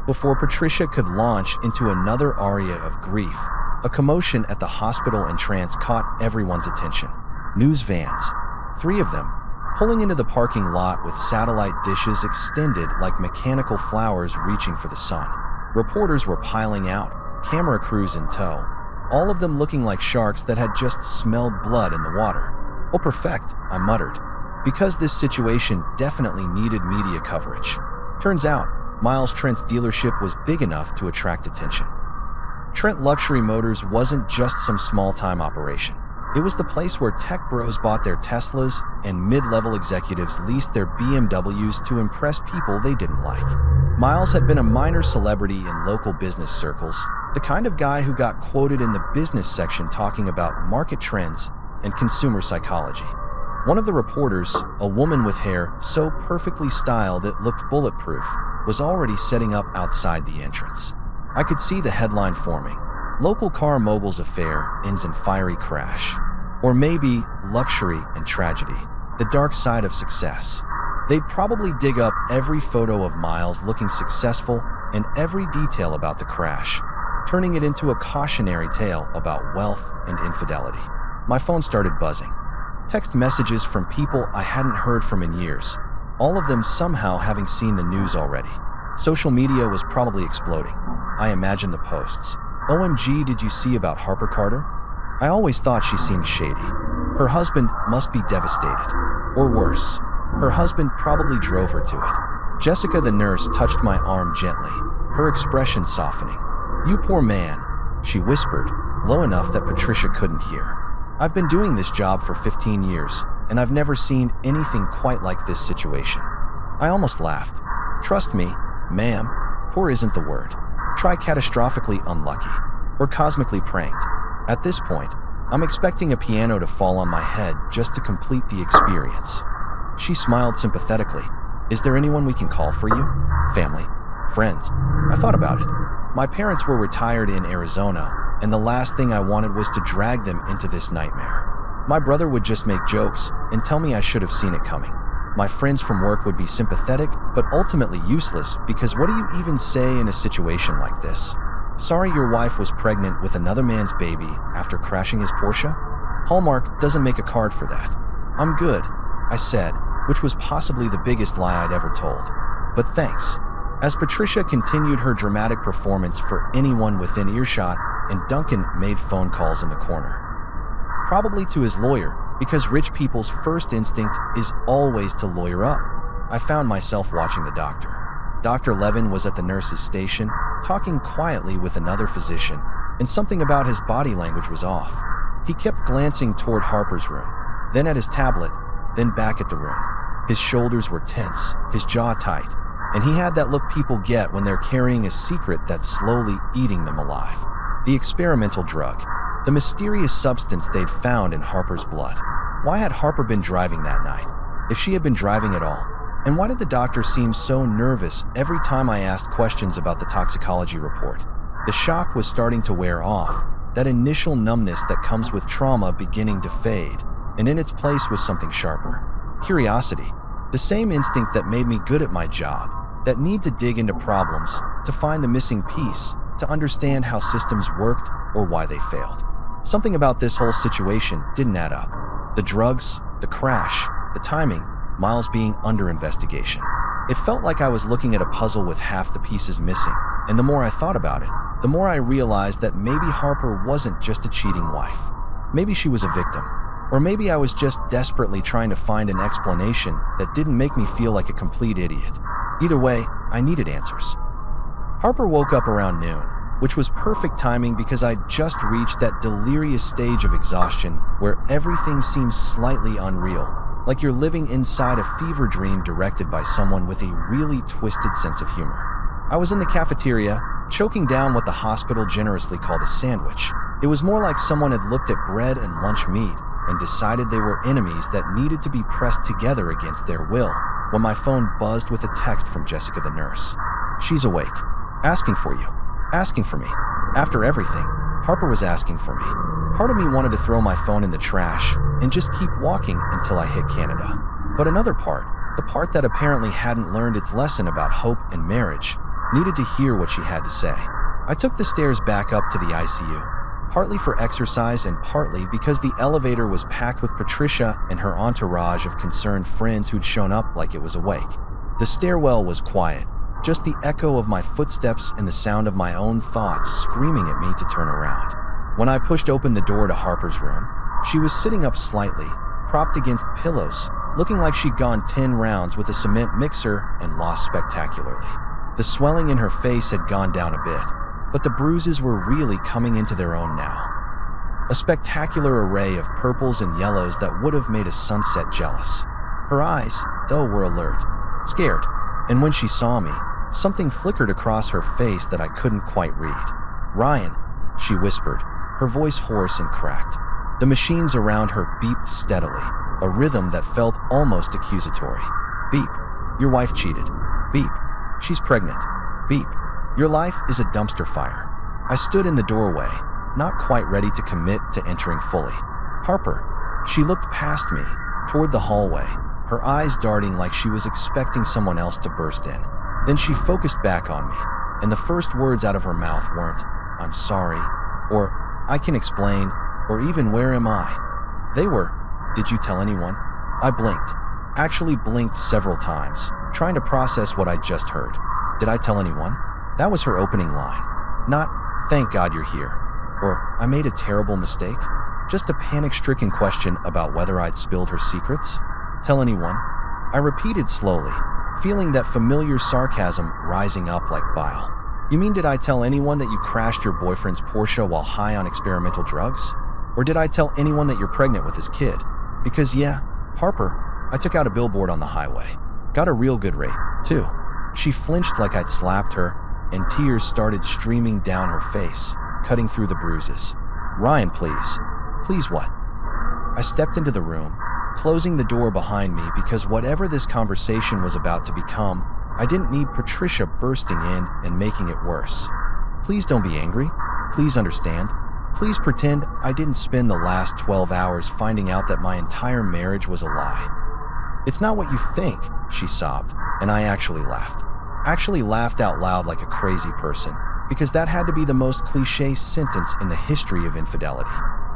Speaker 1: Before Patricia could launch into another aria of grief, a commotion at the hospital entrance caught everyone's attention. News vans, 3 of them, pulling into the parking lot with satellite dishes extended like mechanical flowers reaching for the sun. Reporters were piling out, camera crews in tow, all of them looking like sharks that had just smelled blood in the water. "Oh, perfect," I muttered, because this situation definitely needed media coverage. Turns out, Miles Trent's dealership was big enough to attract attention. Trent Luxury Motors wasn't just some small-time operation. It was the place where tech bros bought their Teslas and mid-level executives leased their BMWs to impress people they didn't like. Miles had been a minor celebrity in local business circles, the kind of guy who got quoted in the business section talking about market trends and consumer psychology. One of the reporters, a woman with hair so perfectly styled it looked bulletproof, was already setting up outside the entrance. I could see the headline forming: "Local car mogul's affair ends in fiery crash." Or maybe "Luxury and tragedy, the dark side of success." They'd probably dig up every photo of Miles looking successful and every detail about the crash, turning it into a cautionary tale about wealth and infidelity. My phone started buzzing. Text messages from people I hadn't heard from in years, all of them somehow having seen the news already. Social media was probably exploding. I imagined the posts. "OMG, did you see about Harper Carter? I always thought she seemed shady. Her husband must be devastated. Or worse, her husband probably drove her to it." Jessica the nurse touched my arm gently, her expression softening. "You poor man," she whispered, low enough that Patricia couldn't hear. "I've been doing this job for 15 years, and I've never seen anything quite like this situation." I almost laughed. "Trust me, ma'am, poor isn't the word. Try catastrophically unlucky, or cosmically pranked. At this point, I'm expecting a piano to fall on my head just to complete the experience." She smiled sympathetically. "Is there anyone we can call for you? Family? Friends?" I thought about it. My parents were retired in Arizona, and the last thing I wanted was to drag them into this nightmare. My brother would just make jokes and tell me I should have seen it coming. My friends from work would be sympathetic, but ultimately useless, because what do you even say in a situation like this? "Sorry your wife was pregnant with another man's baby after crashing his Porsche?" Hallmark doesn't make a card for that. "I'm good," I said, which was possibly the biggest lie I'd ever told. "But thanks." As Patricia continued her dramatic performance for anyone within earshot, and Duncan made phone calls in the corner. Probably to his lawyer, because rich people's first instinct is always to lawyer up. I found myself watching the doctor. Dr. Levin was at the nurse's station, talking quietly with another physician, and something about his body language was off. He kept glancing toward Harper's room, then at his tablet, then back at the room. His shoulders were tense, his jaw tight, and he had that look people get when they're carrying a secret that's slowly eating them alive. The experimental drug, the mysterious substance they'd found in Harper's blood. Why had Harper been driving that night, if she had been driving at all? And why did the doctor seem so nervous every time I asked questions about the toxicology report? The shock was starting to wear off, that initial numbness that comes with trauma beginning to fade, and in its place was something sharper. Curiosity, the same instinct that made me good at my job, that need to dig into problems, to find the missing piece, to understand how systems worked or why they failed. Something about this whole situation didn't add up. The drugs, the crash, the timing, Miles being under investigation. It felt like I was looking at a puzzle with half the pieces missing, and the more I thought about it, the more I realized that maybe Harper wasn't just a cheating wife. Maybe she was a victim. Or maybe I was just desperately trying to find an explanation that didn't make me feel like a complete idiot. Either way, I needed answers. Harper woke up around noon, which was perfect timing because I'd just reached that delirious stage of exhaustion where everything seems slightly unreal, like you're living inside a fever dream directed by someone with a really twisted sense of humor. I was in the cafeteria, choking down what the hospital generously called a sandwich. It was more like someone had looked at bread and lunch meat and decided they were enemies that needed to be pressed together against their will, when my phone buzzed with a text from Jessica the nurse. "She's awake. Asking for you. Asking for me." After everything, Harper was asking for me. Part of me wanted to throw my phone in the trash and just keep walking until I hit Canada. But another part, the part that apparently hadn't learned its lesson about hope and marriage, needed to hear what she had to say. I took the stairs back up to the ICU, partly for exercise and partly because the elevator was packed with Patricia and her entourage of concerned friends who'd shown up like it was awake. The stairwell was quiet, just the echo of my footsteps and the sound of my own thoughts screaming at me to turn around. When I pushed open the door to Harper's room, she was sitting up slightly, propped against pillows, looking like she'd gone 10 rounds with a cement mixer and lost spectacularly. The swelling in her face had gone down a bit, but the bruises were really coming into their own now. A spectacular array of purples and yellows that would have made a sunset jealous. Her eyes, though, were alert, scared, and when she saw me, something flickered across her face that I couldn't quite read. "Ryan," she whispered, her voice hoarse and cracked. The machines around her beeped steadily, a rhythm that felt almost accusatory. "Beep. Your wife cheated. Beep. She's pregnant. Beep. Your life is a dumpster fire." I stood in the doorway, not quite ready to commit to entering fully. "Harper." She looked past me, toward the hallway, her eyes darting like she was expecting someone else to burst in. Then she focused back on me, and the first words out of her mouth weren't, "I'm sorry," or "I can explain," or even "Where am I?" They were, "Did you tell anyone?" I blinked, actually blinked several times, trying to process what I'd just heard. Did I tell anyone? That was her opening line. Not, "Thank God you're here," or "I made a terrible mistake." Just a panic-stricken question about whether I'd spilled her secrets. "Tell anyone?" I repeated slowly, feeling that familiar sarcasm rising up like bile. "You mean, did I tell anyone that you crashed your boyfriend's Porsche while high on experimental drugs? Or did I tell anyone that you're pregnant with his kid? Because yeah, Harper, I took out a billboard on the highway. Got a real good rate, too." She flinched like I'd slapped her, and tears started streaming down her face, cutting through the bruises. "Ryan, please." "Please what?" I stepped into the room, closing the door behind me because whatever this conversation was about to become, I didn't need Patricia bursting in and making it worse. "Please don't be angry. Please understand. Please pretend I didn't spend the last 12 hours finding out that my entire marriage was a lie." "It's not what you think," she sobbed, and I actually laughed. Actually laughed out loud like a crazy person, because that had to be the most cliché sentence in the history of infidelity.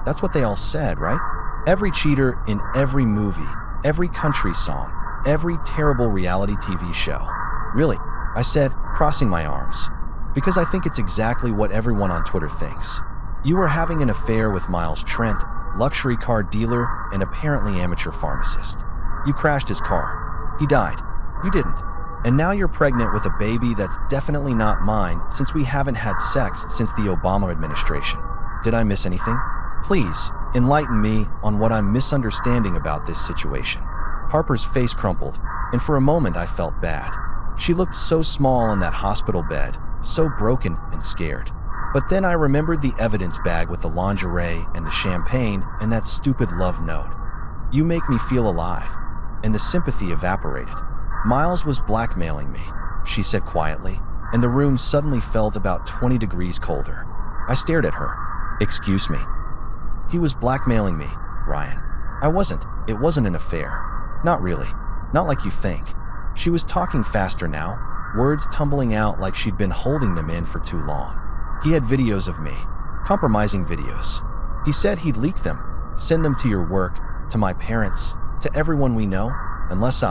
Speaker 1: That's what they all said, right? Every cheater in every movie, every country song, every terrible reality TV show. "Really?" I said, crossing my arms. "Because I think it's exactly what everyone on Twitter thinks. You were having an affair with Miles Trent, luxury car dealer and apparently amateur pharmacist. You crashed his car. He died. You didn't. And now you're pregnant with a baby that's definitely not mine since we haven't had sex since the Obama administration. Did I miss anything? Please, enlighten me on what I'm misunderstanding about this situation." Harper's face crumpled, and for a moment I felt bad. She looked so small in that hospital bed, so broken and scared. But then I remembered the evidence bag with the lingerie and the champagne and that stupid love note. "You make me feel alive." And the sympathy evaporated. "Miles was blackmailing me," she said quietly, and the room suddenly felt about 20 degrees colder. I stared at her. "Excuse me." "He was blackmailing me, Ryan. I wasn't. It wasn't an affair. Not really. Not like you think." She was talking faster now, words tumbling out like she'd been holding them in for too long. "He had videos of me. Compromising videos. He said he'd leak them, send them to your work, to my parents, to everyone we know, unless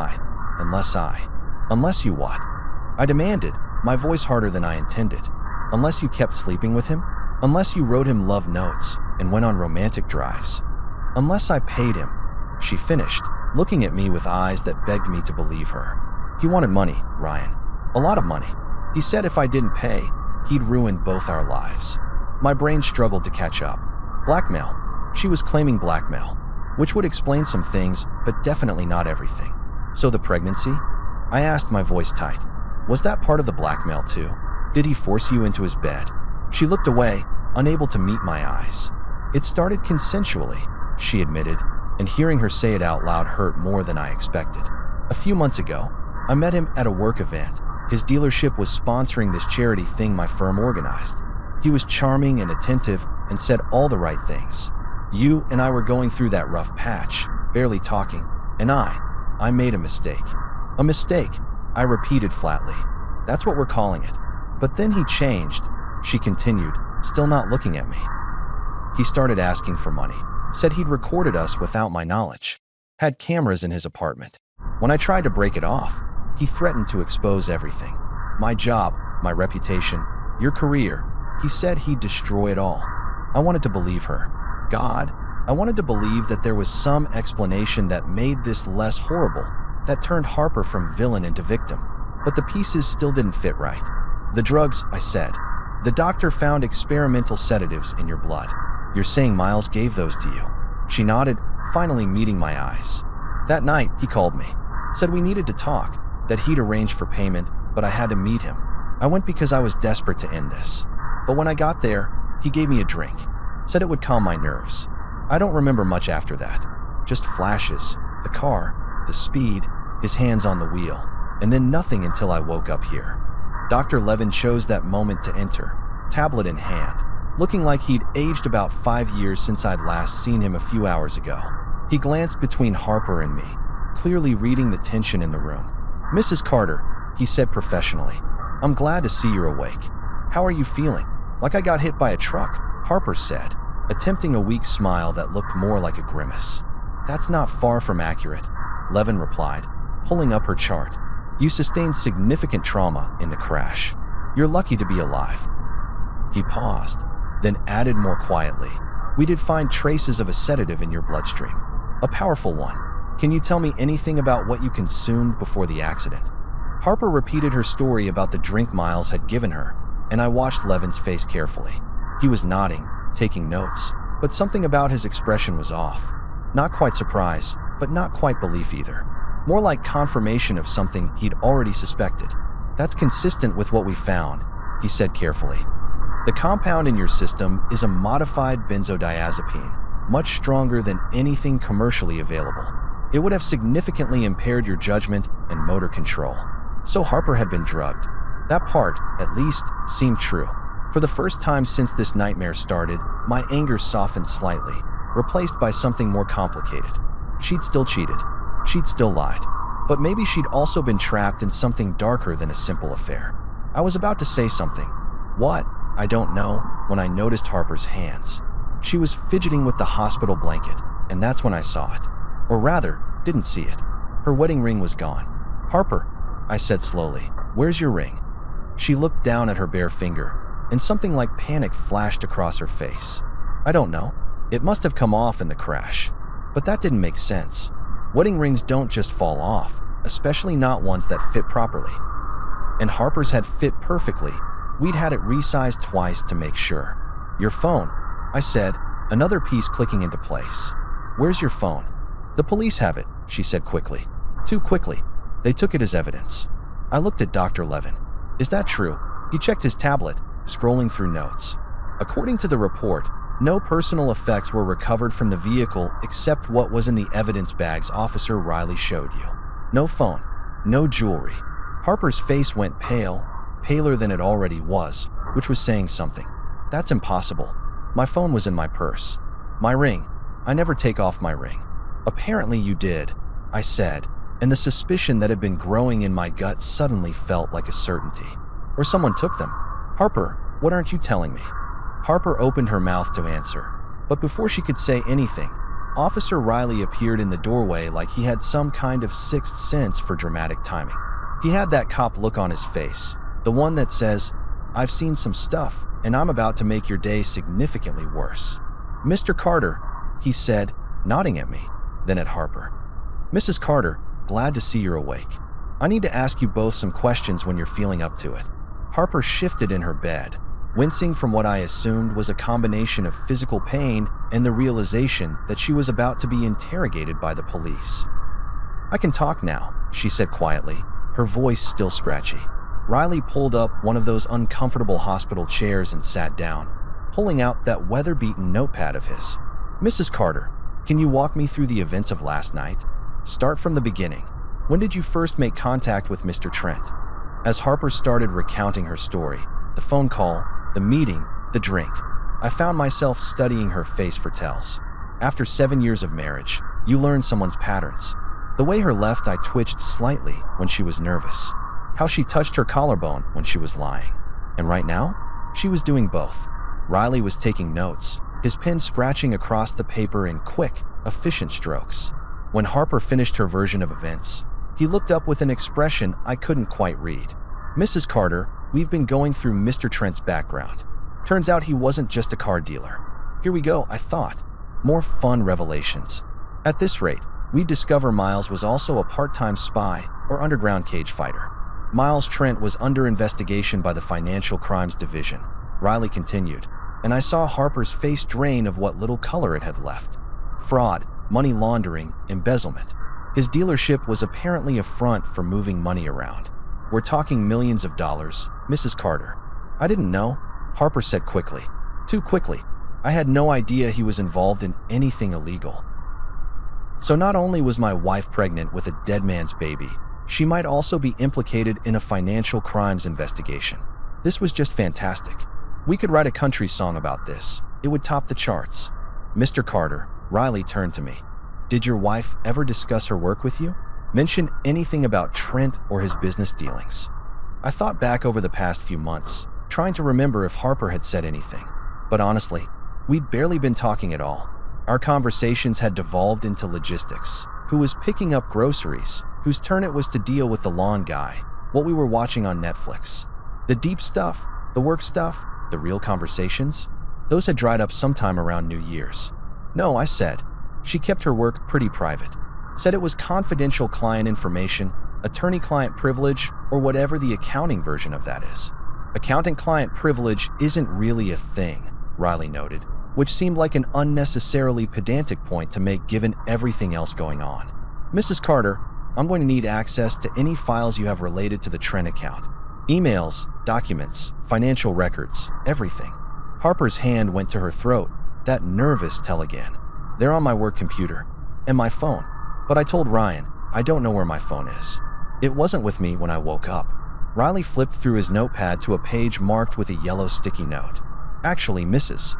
Speaker 1: you what?" I demanded, my voice harder than I intended. "Unless you kept sleeping with him? Unless you wrote him love notes and went on romantic drives?" Unless I paid him, she finished, looking at me with eyes that begged me to believe her. He wanted money, Ryan. A lot of money. He said if I didn't pay, he'd ruin both our lives. My brain struggled to catch up. Blackmail. She was claiming blackmail, which would explain some things, but definitely not everything. So the pregnancy? I asked, my voice tight. Was that part of the blackmail too? Did he force you into his bed? She looked away, unable to meet my eyes. It started consensually, she admitted, and hearing her say it out loud hurt more than I expected. A few months ago, I met him at a work event. His dealership was sponsoring this charity thing my firm organized. He was charming and attentive and said all the right things. You and I were going through that rough patch, barely talking, and I made a mistake. A mistake, I repeated flatly. That's what we're calling it. But then he changed, she continued, still not looking at me. He started asking for money, said he'd recorded us without my knowledge, had cameras in his apartment. When I tried to break it off, he threatened to expose everything. My job, my reputation, your career. He said he'd destroy it all. I wanted to believe her. God, I wanted to believe that there was some explanation that made this less horrible, that turned Harper from villain into victim. But the pieces still didn't fit right. The drugs, I said. The doctor found experimental sedatives in your blood. You're saying Miles gave those to you? She nodded, finally meeting my eyes. That night, he called me. Said we needed to talk, that he'd arranged for payment, but I had to meet him. I went because I was desperate to end this. But when I got there, he gave me a drink. Said it would calm my nerves. I don't remember much after that. Just flashes, the car, the speed, his hands on the wheel, and then nothing until I woke up here. Dr. Levin chose that moment to enter, tablet in hand, looking like he'd aged about 5 years since I'd last seen him a few hours ago. He glanced between Harper and me, clearly reading the tension in the room. Mrs. Carter, he said professionally, I'm glad to see you're awake. How are you feeling? Like I got hit by a truck, Harper said, attempting a weak smile that looked more like a grimace. That's not far from accurate, Levin replied, pulling up her chart. You sustained significant trauma in the crash. You're lucky to be alive. He paused, then added more quietly, we did find traces of a sedative in your bloodstream. A powerful one. Can you tell me anything about what you consumed before the accident? Harper repeated her story about the drink Miles had given her, and I watched Levin's face carefully. He was nodding, taking notes, but something about his expression was off. Not quite surprise, but not quite belief either. More like confirmation of something he'd already suspected. That's consistent with what we found, he said carefully. The compound in your system is a modified benzodiazepine, much stronger than anything commercially available. It would have significantly impaired your judgment and motor control. So Harper had been drugged. That part, at least, seemed true. For the first time since this nightmare started, my anger softened slightly, replaced by something more complicated. She'd still cheated. She'd still lied. But maybe she'd also been trapped in something darker than a simple affair. I was about to say something. What? I don't know, when I noticed Harper's hands. She was fidgeting with the hospital blanket, and that's when I saw it. Or rather, didn't see it. Her wedding ring was gone. Harper, I said slowly, where's your ring? She looked down at her bare finger, and something like panic flashed across her face. I don't know. It must have come off in the crash. But that didn't make sense. Wedding rings don't just fall off, especially not ones that fit properly. And Harper's had fit perfectly. We'd had it resized twice to make sure. Your phone, I said, another piece clicking into place. Where's your phone? The police have it, she said quickly. Too quickly. They took it as evidence. I looked at Dr. Levin. Is that true? He checked his tablet, scrolling through notes. According to the report, no personal effects were recovered from the vehicle except what was in the evidence bags Officer Riley showed you. No phone, no jewelry. Harper's face went pale, paler than it already was, which was saying something. That's impossible. My phone was in my purse. My ring. I never take off my ring. Apparently you did, I said, and the suspicion that had been growing in my gut suddenly felt like a certainty. Or someone took them. Harper, what aren't you telling me? Harper opened her mouth to answer, but before she could say anything, Officer Riley appeared in the doorway like he had some kind of sixth sense for dramatic timing. He had that cop look on his face, the one that says, I've seen some stuff, and I'm about to make your day significantly worse. Mr. Carter, he said, nodding at me, then at Harper. "Mrs. Carter, glad to see you're awake. I need to ask you both some questions when you're feeling up to it." Harper shifted in her bed, wincing from what I assumed was a combination of physical pain and the realization that she was about to be interrogated by the police. "I can talk now," she said quietly, her voice still scratchy. Riley pulled up one of those uncomfortable hospital chairs and sat down, pulling out that weather-beaten notepad of his. "Mrs. Carter, can you walk me through the events of last night? Start from the beginning. When did you first make contact with Mr. Trent?" As Harper started recounting her story, the phone call, the meeting, the drink, I found myself studying her face for tells. After 7 years of marriage, you learn someone's patterns. The way her left eye twitched slightly when she was nervous. How she touched her collarbone when she was lying. And right now, she was doing both. Riley was taking notes, his pen scratching across the paper in quick, efficient strokes. When Harper finished her version of events, he looked up with an expression I couldn't quite read. "Mrs. Carter, we've been going through Mr. Trent's background. Turns out he wasn't just a car dealer." Here we go, I thought. More fun revelations. At this rate, we discover Miles was also a part-time spy or underground cage fighter. Miles Trent was under investigation by the Financial Crimes Division, Riley continued, and I saw Harper's face drain of what little color it had left. Fraud, money laundering, embezzlement. His dealership was apparently a front for moving money around. "We're talking millions of dollars, Mrs. Carter." "I didn't know," Harper said quickly. Too quickly. I had no idea he was involved in anything illegal. So not only was my wife pregnant with a dead man's baby, she might also be implicated in a financial crimes investigation. This was just fantastic. We could write a country song about this. It would top the charts. "Mr. Carter," Riley turned to me. "Did your wife ever discuss her work with you? Mention anything about Trent or his business dealings?" I thought back over the past few months, trying to remember if Harper had said anything. But honestly, we'd barely been talking at all. Our conversations had devolved into logistics. Who was picking up groceries? Whose turn it was to deal with the lawn guy? What we were watching on Netflix? The deep stuff, the work stuff, the real conversations? Those had dried up sometime around New Year's. "No," I said. She kept her work pretty private. Said it was confidential client information, attorney-client privilege, or whatever the accounting version of that is. "Accountant-client privilege isn't really a thing," Riley noted, which seemed like an unnecessarily pedantic point to make given everything else going on. "Mrs. Carter, I'm going to need access to any files you have related to the Trent account. Emails, documents, financial records, everything." Harper's hand went to her throat, that nervous tell again. "They're on my work computer. And my phone. But I told Ryan, I don't know where my phone is. It wasn't with me when I woke up." Riley flipped through his notepad to a page marked with a yellow sticky note. "Actually, Mrs.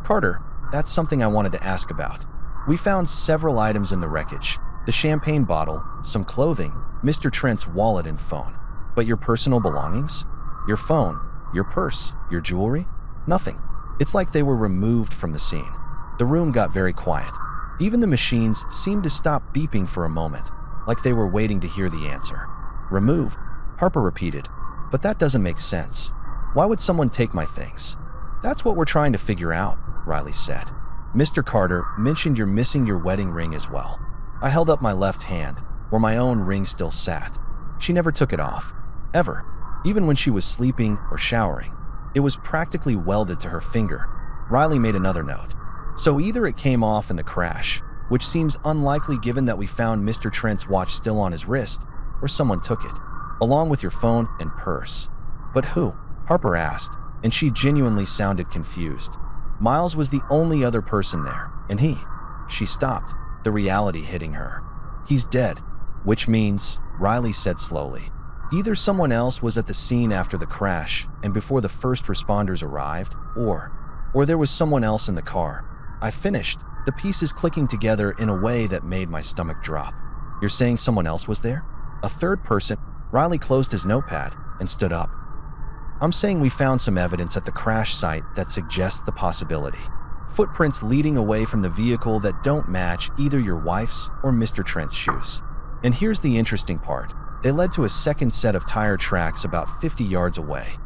Speaker 1: Carter, that's something I wanted to ask about. We found several items in the wreckage. The champagne bottle, some clothing, Mr. Trent's wallet and phone. But your personal belongings? Your phone, your purse, your jewelry? Nothing. It's like they were removed from the scene." The room got very quiet. Even the machines seemed to stop beeping for a moment, like they were waiting to hear the answer. "Removed?" Harper repeated. "But that doesn't make sense. Why would someone take my things?" "That's what we're trying to figure out," Riley said. "Mr. Carter mentioned you're missing your wedding ring as well." I held up my left hand, where my own ring still sat. She never took it off. Ever. Even when she was sleeping or showering. It was practically welded to her finger. Riley made another note. "So either it came off in the crash, which seems unlikely given that we found Mr. Trent's watch still on his wrist, or someone took it, along with your phone and purse." "But who?" Harper asked, and she genuinely sounded confused. "Miles was the only other person there, and he..." She stopped, the reality hitting her. "He's dead." "Which means," Riley said slowly, "either someone else was at the scene after the crash and before the first responders arrived, or there was someone else in the car." I finished, the pieces clicking together in a way that made my stomach drop. "You're saying someone else was there? A third person?" Riley closed his notepad and stood up. "I'm saying we found some evidence at the crash site that suggests the possibility. Footprints leading away from the vehicle that don't match either your wife's or Mr. Trent's shoes. And here's the interesting part. They led to a second set of tire tracks about 50 yards away."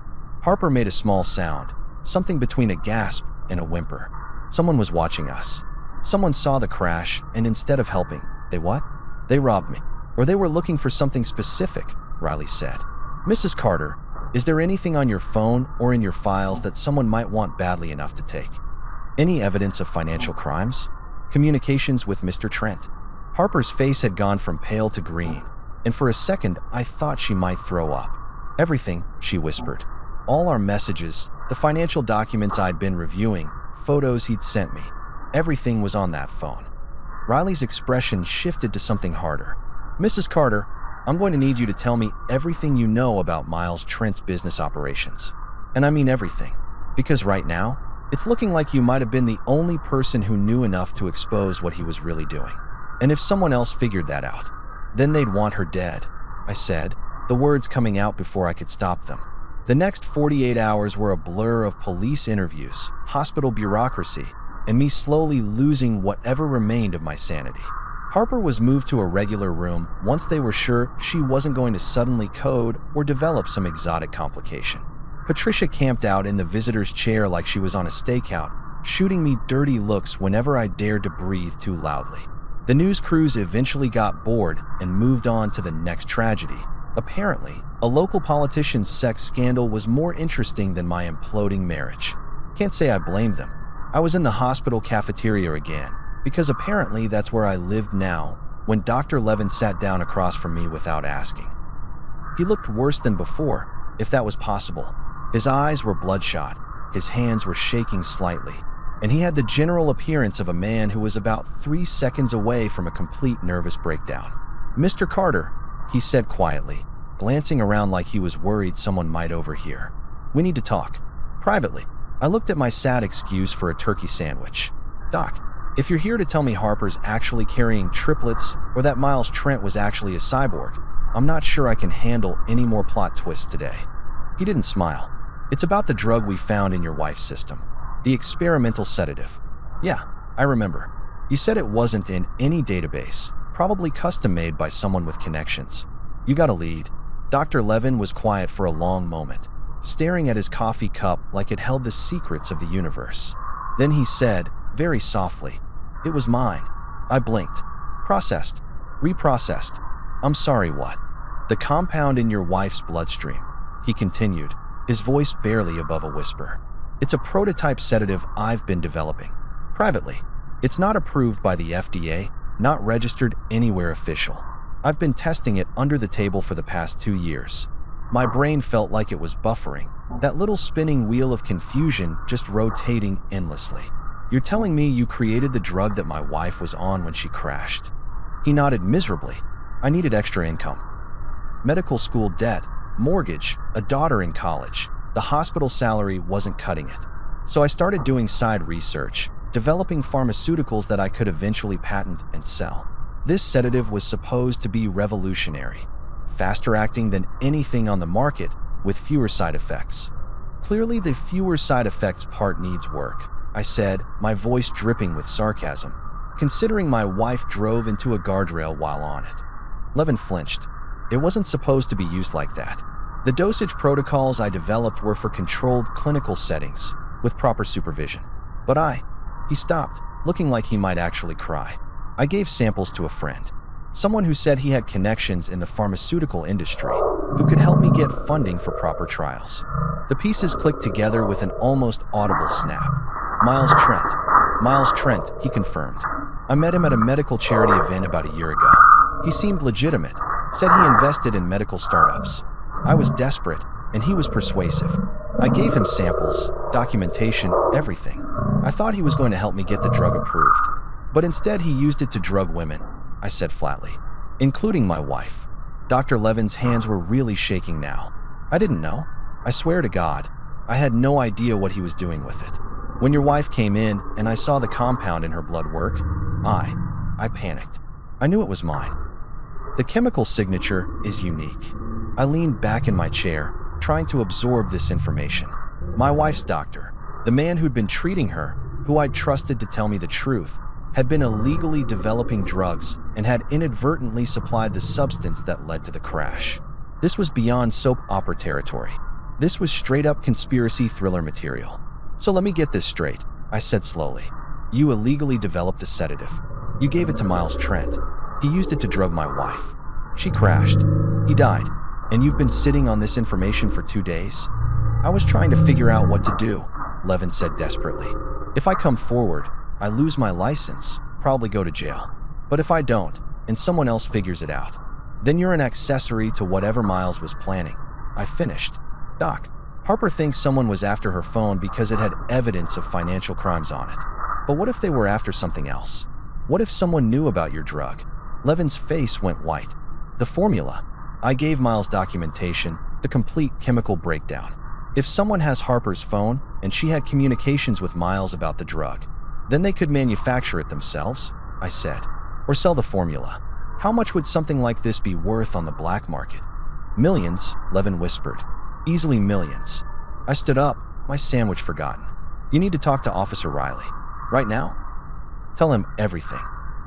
Speaker 1: Harper made a small sound, something between a gasp and a whimper. "Someone was watching us." Someone saw the crash, and instead of helping, they what? They robbed me. Or they were looking for something specific, Riley said. Mrs. Carter, is there anything on your phone or in your files that someone might want badly enough to take? Any evidence of financial crimes? Communications with Mr. Trent? Harper's face had gone from pale to green, and for a second I thought she might throw up. Everything, she whispered. All our messages, the financial documents I'd been reviewing, photos he'd sent me. Everything was on that phone. Riley's expression shifted to something harder. Mrs. Carter, I'm going to need you to tell me everything you know about Miles Trent's business operations. And I mean everything. Because right now, it's looking like you might have been the only person who knew enough to expose what he was really doing. And if someone else figured that out, then they'd want her dead, I said, the words coming out before I could stop them. The next 48 hours were a blur of police interviews, hospital bureaucracy, and me slowly losing whatever remained of my sanity. Harper was moved to a regular room once they were sure she wasn't going to suddenly code or develop some exotic complication. Patricia camped out in the visitor's chair like she was on a stakeout, shooting me dirty looks whenever I dared to breathe too loudly. The news crews eventually got bored and moved on to the next tragedy. Apparently, a local politician's sex scandal was more interesting than my imploding marriage. Can't say I blamed them. I was in the hospital cafeteria again, because apparently that's where I lived now, when Dr. Levin sat down across from me without asking. He looked worse than before, if that was possible. His eyes were bloodshot, his hands were shaking slightly, and he had the general appearance of a man who was about 3 seconds away from a complete nervous breakdown. Mr. Carter, he said quietly, glancing around like he was worried someone might overhear. We need to talk. Privately. I looked at my sad excuse for a turkey sandwich. Doc, if you're here to tell me Harper's actually carrying triplets or that Miles Trent was actually a cyborg, I'm not sure I can handle any more plot twists today. He didn't smile. It's about the drug we found in your wife's system. The experimental sedative. Yeah, I remember. You said it wasn't in any database, probably custom-made by someone with connections. You got a lead. Dr. Levin was quiet for a long moment, staring at his coffee cup like it held the secrets of the universe. Then he said, very softly, "It was mine." I blinked. Processed. Reprocessed. I'm sorry, what? The compound in your wife's bloodstream, he continued, his voice barely above a whisper. It's a prototype sedative I've been developing. Privately. It's not approved by the FDA, not registered anywhere official. I've been testing it under the table for the past 2 years. My brain felt like it was buffering, that little spinning wheel of confusion just rotating endlessly. You're telling me you created the drug that my wife was on when she crashed? He nodded miserably. I needed extra income. Medical school debt, mortgage, a daughter in college. The hospital salary wasn't cutting it. So I started doing side research, developing pharmaceuticals that I could eventually patent and sell. This sedative was supposed to be revolutionary, faster acting than anything on the market, with fewer side effects. Clearly, the fewer side effects part needs work, I said, my voice dripping with sarcasm, considering my wife drove into a guardrail while on it. Levin flinched. It wasn't supposed to be used like that. The dosage protocols I developed were for controlled clinical settings, with proper supervision. But he stopped, looking like he might actually cry. I gave samples to a friend, someone who said he had connections in the pharmaceutical industry, who could help me get funding for proper trials. The pieces clicked together with an almost audible snap. Miles Trent. Miles Trent, he confirmed. I met him at a medical charity event about a year ago. He seemed legitimate, said he invested in medical startups. I was desperate, and he was persuasive. I gave him samples, documentation, everything. I thought he was going to help me get the drug approved. But instead he used it to drug women, I said flatly, including my wife. Dr. Levin's hands were really shaking now. I didn't know. I swear to God, I had no idea what he was doing with it. When your wife came in and I saw the compound in her blood work, I panicked. I knew it was mine. The chemical signature is unique. I leaned back in my chair, trying to absorb this information. My wife's doctor, the man who'd been treating her, who I'd trusted to tell me the truth, had been illegally developing drugs and had inadvertently supplied the substance that led to the crash. This was beyond soap opera territory. This was straight-up conspiracy thriller material. So let me get this straight, I said slowly. You illegally developed a sedative. You gave it to Miles Trent. He used it to drug my wife. She crashed. He died. And you've been sitting on this information for 2 days? I was trying to figure out what to do, Levin said desperately. If I come forward, I lose my license, probably go to jail. But if I don't, and someone else figures it out, then you're an accessory to whatever Miles was planning. I finished. Doc, Harper thinks someone was after her phone because it had evidence of financial crimes on it. But what if they were after something else? What if someone knew about your drug? Levin's face went white. The formula. I gave Miles documentation, the complete chemical breakdown. If someone has Harper's phone and she had communications with Miles about the drug, then they could manufacture it themselves, I said, or sell the formula. How much would something like this be worth on the black market? Millions, Levin whispered. Easily millions. I stood up, my sandwich forgotten. You need to talk to Officer Riley. Right now? Tell him everything.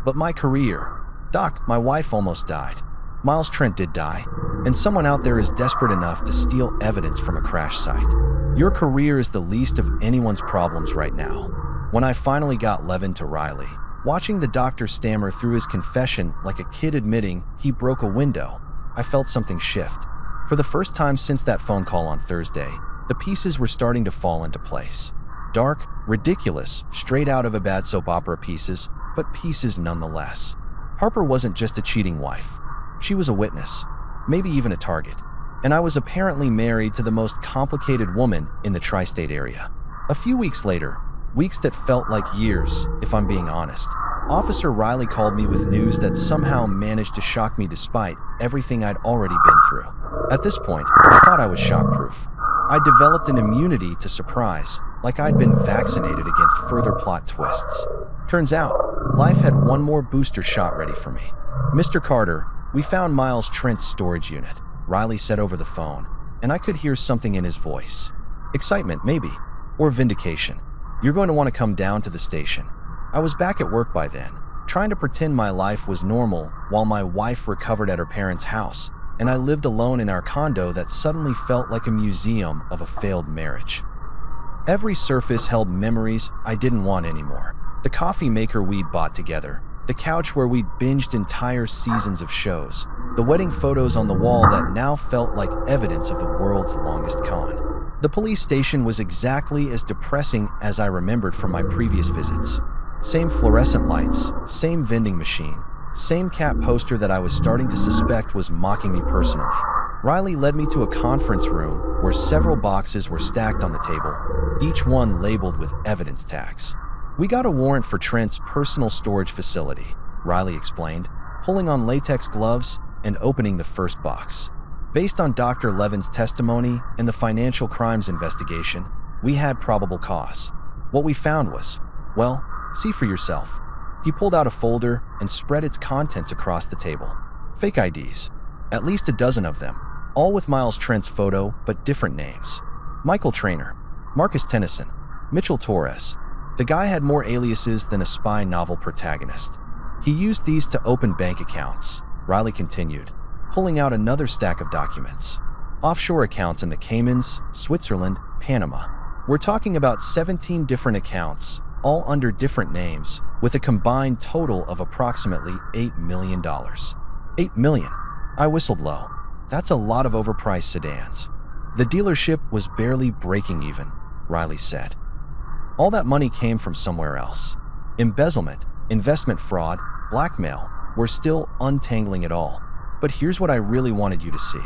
Speaker 1: But my career. Doc, my wife almost died. Miles Trent did die, and someone out there is desperate enough to steal evidence from a crash site. Your career is the least of anyone's problems right now. When I finally got Levin to Riley, watching the doctor stammer through his confession like a kid admitting he broke a window, I felt something shift. For the first time since that phone call on Thursday, the pieces were starting to fall into place. Dark, ridiculous, straight out of a bad soap opera pieces, but pieces nonetheless. Harper wasn't just a cheating wife. She was a witness, maybe even a target. And I was apparently married to the most complicated woman in the tri-state area. A few weeks later, weeks that felt like years, if I'm being honest, Officer Riley called me with news that somehow managed to shock me despite everything I'd already been through. At this point, I thought I was shock-proof. I developed an immunity to surprise, like I'd been vaccinated against further plot twists. Turns out, life had one more booster shot ready for me. Mr. Carter, we found Miles Trent's storage unit, Riley said over the phone, and I could hear something in his voice. Excitement, maybe, or vindication. You're going to want to come down to the station. I was back at work by then, trying to pretend my life was normal while my wife recovered at her parents' house, and I lived alone in our condo that suddenly felt like a museum of a failed marriage. Every surface held memories I didn't want anymore. The coffee maker we'd bought together, the couch where we'd binged entire seasons of shows, the wedding photos on the wall that now felt like evidence of the world's longest con. The police station was exactly as depressing as I remembered from my previous visits. Same fluorescent lights, same vending machine, same cat poster that I was starting to suspect was mocking me personally. Riley led me to a conference room where several boxes were stacked on the table, each one labeled with evidence tags. We got a warrant for Trent's personal storage facility, Riley explained, pulling on latex gloves and opening the first box. Based on Dr. Levin's testimony and the financial crimes investigation, we had probable cause. What we found was, well, see for yourself. He pulled out a folder and spread its contents across the table. Fake IDs, at least a dozen of them, all with Miles Trent's photo but different names. Michael Traynor, Marcus Tennyson, Mitchell Torres. The guy had more aliases than a spy novel protagonist. He used these to open bank accounts, Riley continued, pulling out another stack of documents. Offshore accounts in the Caymans, Switzerland, Panama. We're talking about 17 different accounts, all under different names, with a combined total of approximately $8 million. $8 million. I whistled low. That's a lot of overpriced sedans. The dealership was barely breaking even, Riley said. All that money came from somewhere else. Embezzlement, investment fraud, blackmail. We're still untangling it all. But here's what I really wanted you to see.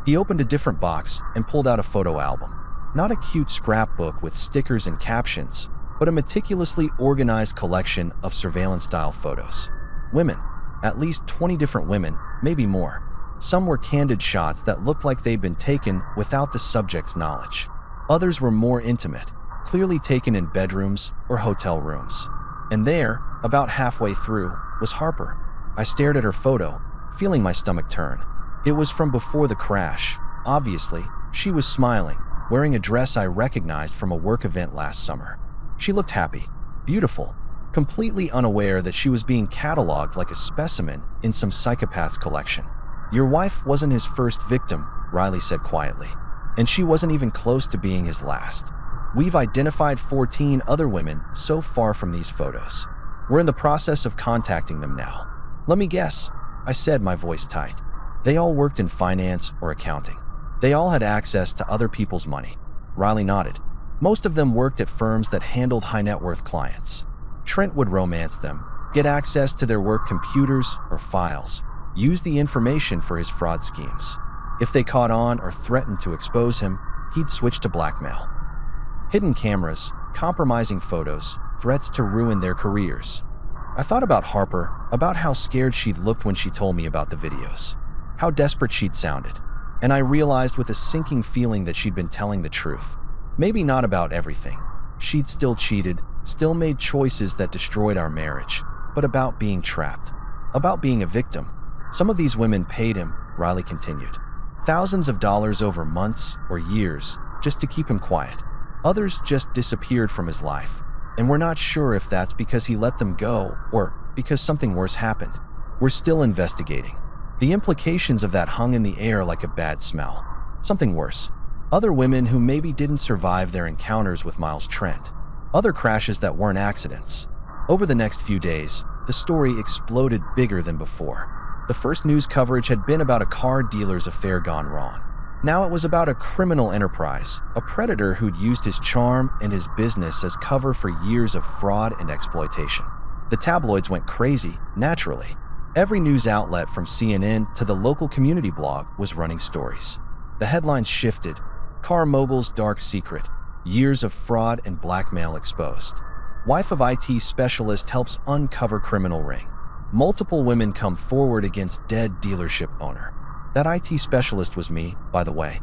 Speaker 1: He opened a different box and pulled out a photo album. Not a cute scrapbook with stickers and captions, but a meticulously organized collection of surveillance-style photos. Women. At least 20 different women, maybe more. Some were candid shots that looked like they'd been taken without the subject's knowledge. Others were more intimate, clearly taken in bedrooms or hotel rooms. And there, about halfway through, was Harper. I stared at her photo, feeling my stomach turn. It was from before the crash. Obviously, she was smiling, wearing a dress I recognized from a work event last summer. She looked happy, beautiful, completely unaware that she was being cataloged like a specimen in some psychopath's collection. Your wife wasn't his first victim, Riley said quietly, and she wasn't even close to being his last. We've identified 14 other women so far from these photos. We're in the process of contacting them now. Let me guess, I said, my voice tight. They all worked in finance or accounting. They all had access to other people's money. Riley nodded. Most of them worked at firms that handled high-net-worth clients. Trent would romance them, get access to their work computers or files, use the information for his fraud schemes. If they caught on or threatened to expose him, he'd switch to blackmail. Hidden cameras, compromising photos, threats to ruin their careers. I thought about Harper, about how scared she'd looked when she told me about the videos, how desperate she'd sounded, and I realized with a sinking feeling that she'd been telling the truth. Maybe not about everything. She'd still cheated, still made choices that destroyed our marriage, but about being trapped, about being a victim. Some of these women paid him, Riley continued. Thousands of dollars over months or years just to keep him quiet. Others just disappeared from his life, and we're not sure if that's because he let them go or because something worse happened. We're still investigating. The implications of that hung in the air like a bad smell. Something worse. Other women who maybe didn't survive their encounters with Miles Trent. Other crashes that weren't accidents. Over the next few days, the story exploded bigger than before. The first news coverage had been about a car dealer's affair gone wrong. Now it was about a criminal enterprise, a predator who'd used his charm and his business as cover for years of fraud and exploitation. The tabloids went crazy, naturally. Every news outlet from CNN to the local community blog was running stories. The headlines shifted. Car mogul's dark secret. Years of fraud and blackmail exposed. Wife of IT specialist helps uncover criminal ring. Multiple women come forward against dead dealership owner. That IT specialist was me, by the way.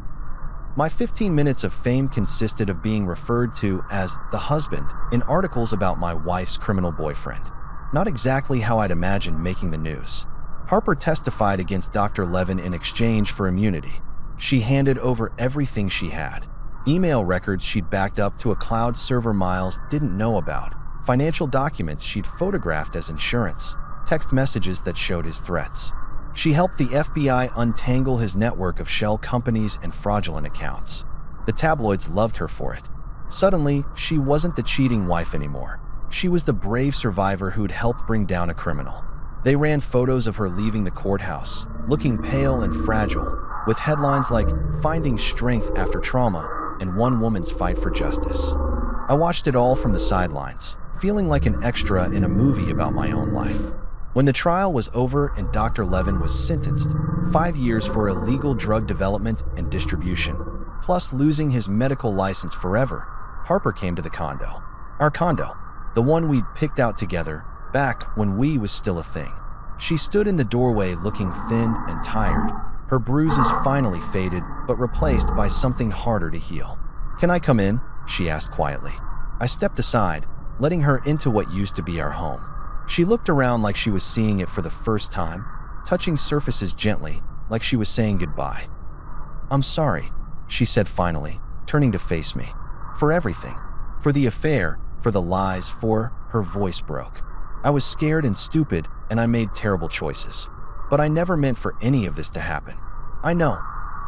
Speaker 1: My 15 minutes of fame consisted of being referred to as the husband in articles about my wife's criminal boyfriend. Not exactly how I'd imagined making the news. Harper testified against Dr. Levin in exchange for immunity. She handed over everything she had. Email records she'd backed up to a cloud server Miles didn't know about. Financial documents she'd photographed as insurance. Text messages that showed his threats. She helped the FBI untangle his network of shell companies and fraudulent accounts. The tabloids loved her for it. Suddenly, she wasn't the cheating wife anymore. She was the brave survivor who'd helped bring down a criminal. They ran photos of her leaving the courthouse, looking pale and fragile, with headlines like "Finding Strength After Trauma" and "One Woman's Fight for Justice." I watched it all from the sidelines, feeling like an extra in a movie about my own life. When the trial was over and Dr. Levin was sentenced, 5 years for illegal drug development and distribution, plus losing his medical license forever, Harper came to the condo. Our condo, the one we'd picked out together, back when we was still a thing. She stood in the doorway looking thin and tired, her bruises finally faded but replaced by something harder to heal. "Can I come in?" she asked quietly. I stepped aside, letting her into what used to be our home. She looked around like she was seeing it for the first time, touching surfaces gently, like she was saying goodbye. "I'm sorry," she said finally, turning to face me. "For everything. For the affair, for the lies, her voice broke. I was scared and stupid, and I made terrible choices. But I never meant for any of this to happen." "I know,"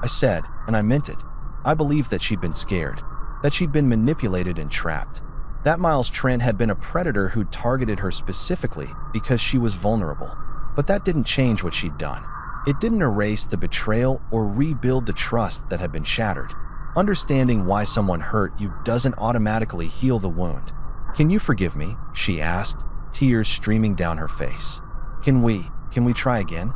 Speaker 1: I said, and I meant it. I believed that she'd been scared, that she'd been manipulated and trapped. That Miles Trent had been a predator who targeted her specifically because she was vulnerable. But that didn't change what she'd done. It didn't erase the betrayal or rebuild the trust that had been shattered. Understanding why someone hurt you doesn't automatically heal the wound. "Can you forgive me?" she asked, tears streaming down her face. Can we try again?"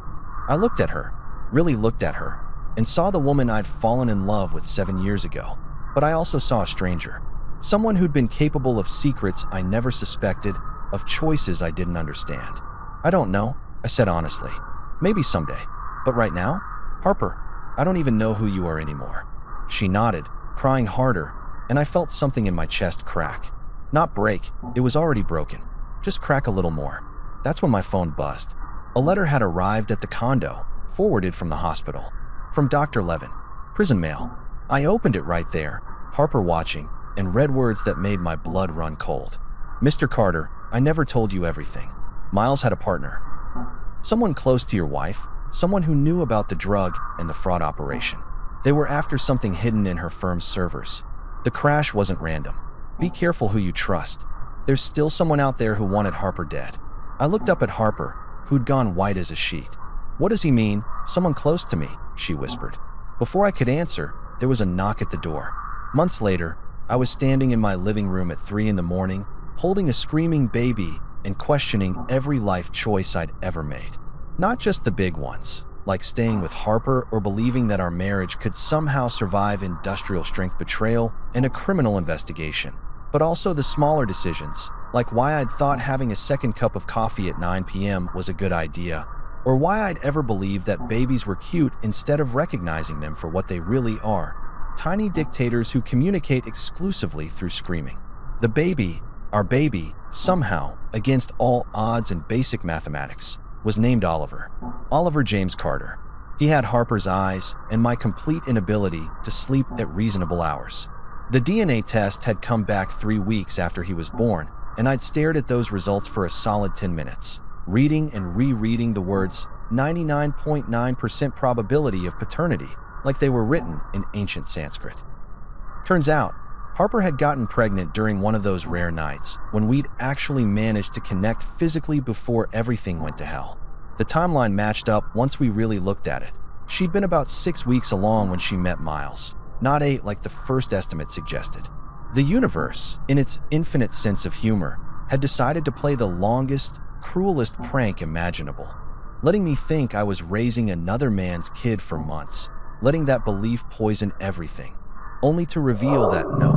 Speaker 1: I looked at her, really looked at her, and saw the woman I'd fallen in love with 7 years ago. But I also saw a stranger. Someone who'd been capable of secrets I never suspected, of choices I didn't understand. "I don't know," I said honestly. "Maybe someday. But right now? Harper, I don't even know who you are anymore." She nodded, crying harder, and I felt something in my chest crack. Not break, it was already broken. Just crack a little more. That's when my phone buzzed. A letter had arrived at the condo, forwarded from the hospital. From Dr. Levin. Prison mail. I opened it right there, Harper watching, and read words that made my blood run cold. "Mr. Carter, I never told you everything. Miles had a partner. Someone close to your wife, someone who knew about the drug and the fraud operation. They were after something hidden in her firm's servers. The crash wasn't random. Be careful who you trust. There's still someone out there who wanted Harper dead. I looked up at Harper, who'd gone white as a sheet. What does he mean? Someone close to me, she whispered. Before I could answer, there was a knock at the door. Months later, I was standing in my living room at 3 a.m, holding a screaming baby and questioning every life choice I'd ever made. Not just the big ones, like staying with Harper or believing that our marriage could somehow survive industrial strength betrayal and a criminal investigation, but also the smaller decisions, like why I'd thought having a second cup of coffee at 9 p.m. was a good idea, or why I'd ever believed that babies were cute instead of recognizing them for what they really are, tiny dictators who communicate exclusively through screaming. The baby, our baby, somehow, against all odds and basic mathematics, was named Oliver. Oliver James Carter. He had Harper's eyes and my complete inability to sleep at reasonable hours. The DNA test had come back 3 weeks after he was born, and I'd stared at those results for a solid 10 minutes, reading and rereading the words 99.9% probability of paternity like they were written in ancient Sanskrit. Turns out, Harper had gotten pregnant during one of those rare nights when we'd actually managed to connect physically before everything went to hell. The timeline matched up once we really looked at it. She'd been about 6 weeks along when she met Miles, not 8 like the first estimate suggested. The universe, in its infinite sense of humor, had decided to play the longest, cruelest prank imaginable, letting me think I was raising another man's kid for months, letting that belief poison everything, only to reveal that nope,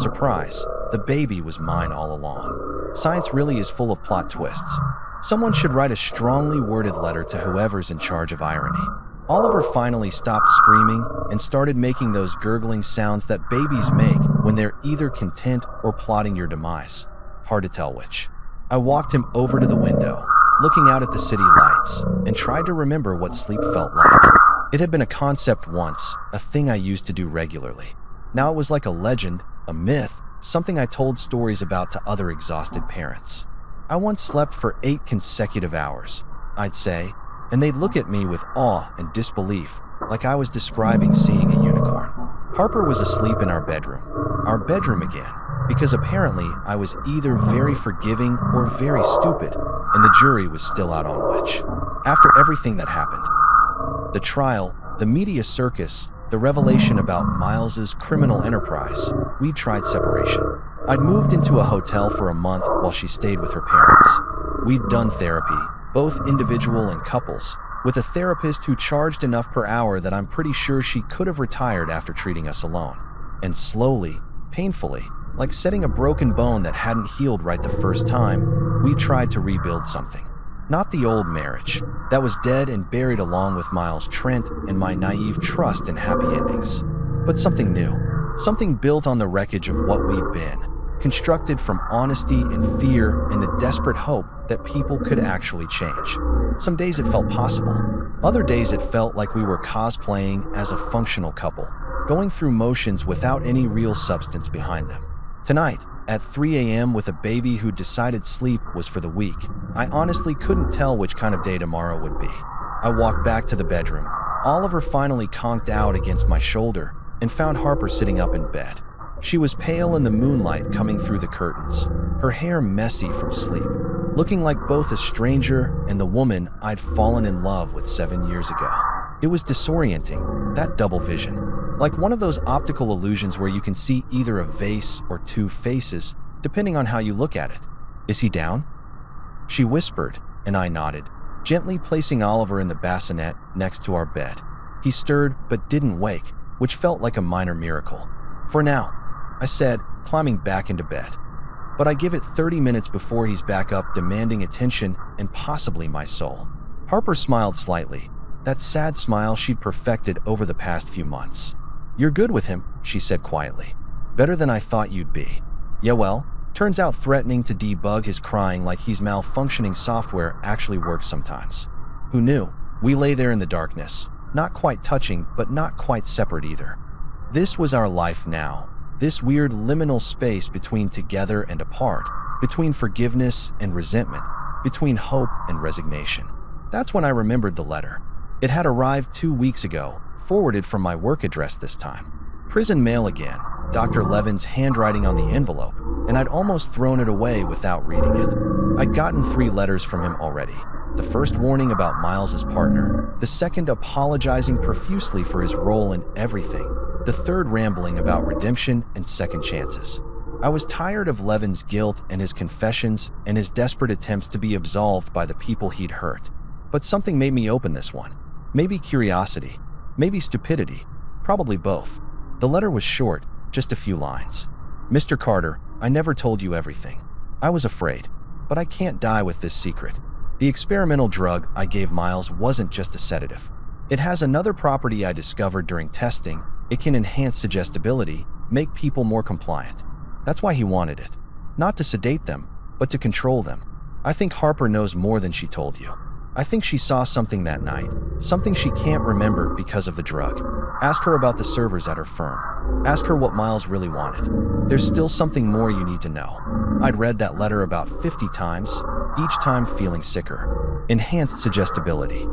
Speaker 1: surprise, the baby was mine all along. Science really is full of plot twists. Someone should write a strongly worded letter to whoever's in charge of irony. Oliver finally stopped screaming and started making those gurgling sounds that babies make when they're either content or plotting your demise. Hard to tell which. I walked him over to the window, looking out at the city lights, and tried to remember what sleep felt like. It had been a concept once, a thing I used to do regularly. Now it was like a legend, a myth, something I told stories about to other exhausted parents. I once slept for 8 consecutive hours, I'd say, and they'd look at me with awe and disbelief, like I was describing seeing a unicorn. Harper was asleep in our bedroom again, because apparently I was either very forgiving or very stupid, and the jury was still out on which. After everything that happened, the trial, the media circus, the revelation about Miles's criminal enterprise, we tried separation. I'd moved into a hotel for a month while she stayed with her parents. We'd done therapy, both individual and couples, with a therapist who charged enough per hour that I'm pretty sure she could have retired after treating us alone. And slowly, painfully, like setting a broken bone that hadn't healed right the first time, we tried to rebuild something. Not the old marriage that was dead and buried along with Miles Trent and my naive trust in happy endings, but something new, something built on the wreckage of what we'd been, constructed from honesty and fear and the desperate hope that people could actually change. Some days it felt possible. Other days it felt like we were cosplaying as a functional couple, going through motions without any real substance behind them. Tonight, at 3 a.m. with a baby who decided sleep was for the weak, I honestly couldn't tell which kind of day tomorrow would be. I walked back to the bedroom. Oliver finally conked out against my shoulder and found Harper sitting up in bed. She was pale in the moonlight coming through the curtains, her hair messy from sleep, looking like both a stranger and the woman I'd fallen in love with 7 years ago. It was disorienting, that double vision, like one of those optical illusions where you can see either a vase or 2 faces, depending on how you look at it. "Is he down?" She whispered, and I nodded, gently placing Oliver in the bassinet next to our bed. He stirred but didn't wake, which felt like a minor miracle. "For now," I said, climbing back into bed. "But I give it 30 minutes before he's back up demanding attention and possibly my soul." Harper smiled slightly, that sad smile she'd perfected over the past few months. "You're good with him," she said quietly. "Better than I thought you'd be." "Yeah, well, turns out threatening to debug his crying like he's malfunctioning software actually works sometimes." Who knew? We lay there in the darkness, not quite touching, but not quite separate either. This was our life now, this weird liminal space between together and apart, between forgiveness and resentment, between hope and resignation. That's when I remembered the letter. It had arrived 2 weeks ago, forwarded from my work address this time. Prison mail again, Dr. Levin's handwriting on the envelope, and I'd almost thrown it away without reading it. I'd gotten 3 letters from him already. The first warning about Miles's partner, the second apologizing profusely for his role in everything, the third rambling about redemption and second chances. I was tired of Levin's guilt and his confessions and his desperate attempts to be absolved by the people he'd hurt. But something made me open this one. Maybe curiosity, maybe stupidity, probably both. The letter was short, just a few lines. Mr. Carter, I never told you everything. I was afraid, but I can't die with this secret. The experimental drug I gave Miles wasn't just a sedative. It has another property I discovered during testing. It can enhance suggestibility, make people more compliant. That's why he wanted it. Not to sedate them, but to control them. I think Harper knows more than she told you. I think she saw something that night, something she can't remember because of the drug. Ask her about the servers at her firm. Ask her what Miles really wanted. There's still something more you need to know. I'd read that letter about 50 times, each time feeling sicker. Enhanced suggestibility.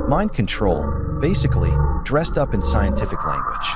Speaker 1: Mind control, basically, dressed up in scientific language.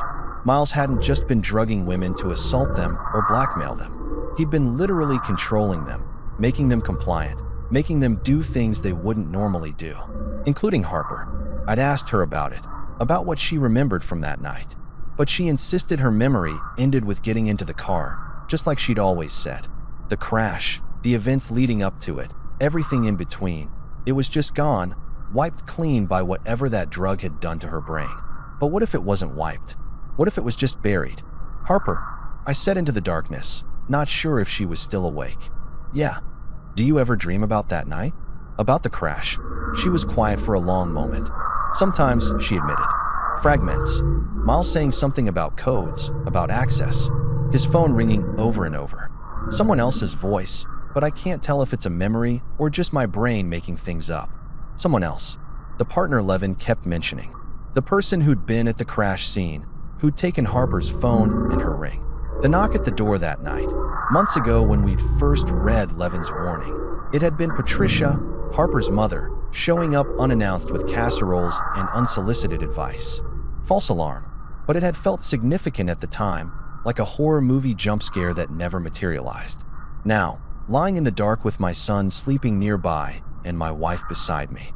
Speaker 1: Miles hadn't just been drugging women to assault them or blackmail them. He'd been literally controlling them, making them compliant, making them do things they wouldn't normally do, including Harper. I'd asked her about it, about what she remembered from that night. But she insisted her memory ended with getting into the car, just like she'd always said. The crash, the events leading up to it, everything in between, it was just gone, wiped clean by whatever that drug had done to her brain. But what if it wasn't wiped? What if it was just buried? Harper, I said into the darkness, not sure if she was still awake. Yeah. Do you ever dream about that night? About the crash? She was quiet for a long moment. Sometimes, she admitted. Fragments. Miles saying something about codes, about access. His phone ringing over and over. Someone else's voice, but I can't tell if it's a memory or just my brain making things up. Someone else. The partner Levin kept mentioning. The person who'd been at the crash scene, who'd taken Harper's phone and her ring. The knock at the door that night, months ago when we'd first read Levin's warning. It had been Patricia, Harper's mother, showing up unannounced with casseroles and unsolicited advice. False alarm, but it had felt significant at the time, like a horror movie jump scare that never materialized. Now, lying in the dark with my son sleeping nearby and my wife beside me.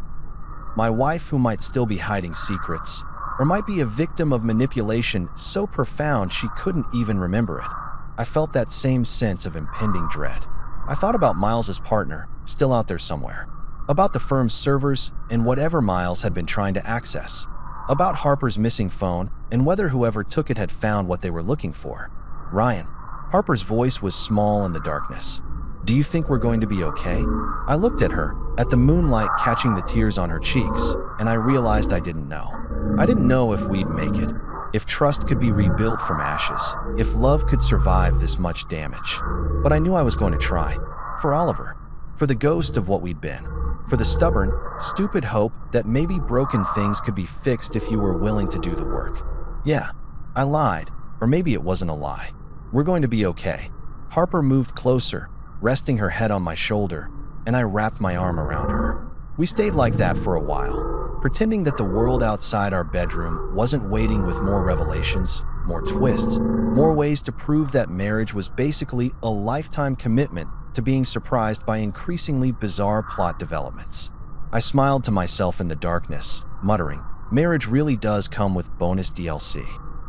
Speaker 1: My wife who might still be hiding secrets, or might be a victim of manipulation so profound she couldn't even remember it. I felt that same sense of impending dread. I thought about Miles's partner, still out there somewhere. About the firm's servers and whatever Miles had been trying to access. About Harper's missing phone and whether whoever took it had found what they were looking for. Ryan. Harper's voice was small in the darkness. Do you think we're going to be okay? I looked at her, at the moonlight catching the tears on her cheeks, and I realized I didn't know. I didn't know if we'd make it, if trust could be rebuilt from ashes, if love could survive this much damage. But I knew I was going to try. For Oliver. For the ghost of what we'd been. For the stubborn, stupid hope that maybe broken things could be fixed if you were willing to do the work. Yeah, I lied, or maybe it wasn't a lie. We're going to be okay. Harper moved closer, resting her head on my shoulder, and I wrapped my arm around her. We stayed like that for a while, pretending that the world outside our bedroom wasn't waiting with more revelations, more twists, more ways to prove that marriage was basically a lifetime commitment to being surprised by increasingly bizarre plot developments. I smiled to myself in the darkness, muttering, marriage really does come with bonus DLC.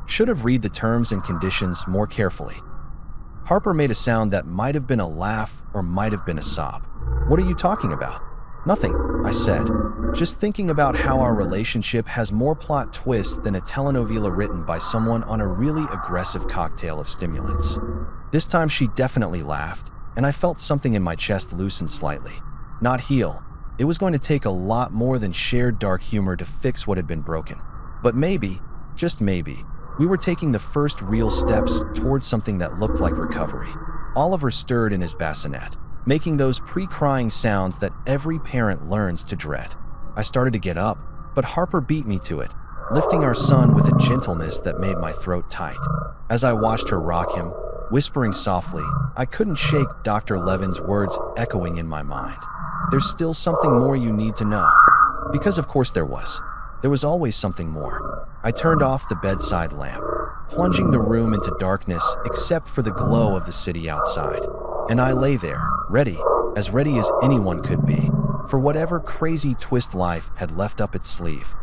Speaker 1: Should have read the terms and conditions more carefully. Harper made a sound that might have been a laugh or might have been a sob. What are you talking about? Nothing, I said. Just thinking about how our relationship has more plot twists than a telenovela written by someone on a really aggressive cocktail of stimulants. This time she definitely laughed, and I felt something in my chest loosen slightly. Not heal. It was going to take a lot more than shared dark humor to fix what had been broken. But maybe, just maybe, we were taking the first real steps towards something that looked like recovery. Oliver stirred in his bassinet, making those pre-crying sounds that every parent learns to dread. I started to get up, but Harper beat me to it, lifting our son with a gentleness that made my throat tight. As I watched her rock him, whispering softly, I couldn't shake Dr. Levin's words echoing in my mind. There's still something more you need to know. Because of course there was. There was always something more. I turned off the bedside lamp. plunging the room into darkness except for the glow of the city outside. And I lay there, ready as anyone could be, for whatever crazy twist life had left up its sleeve.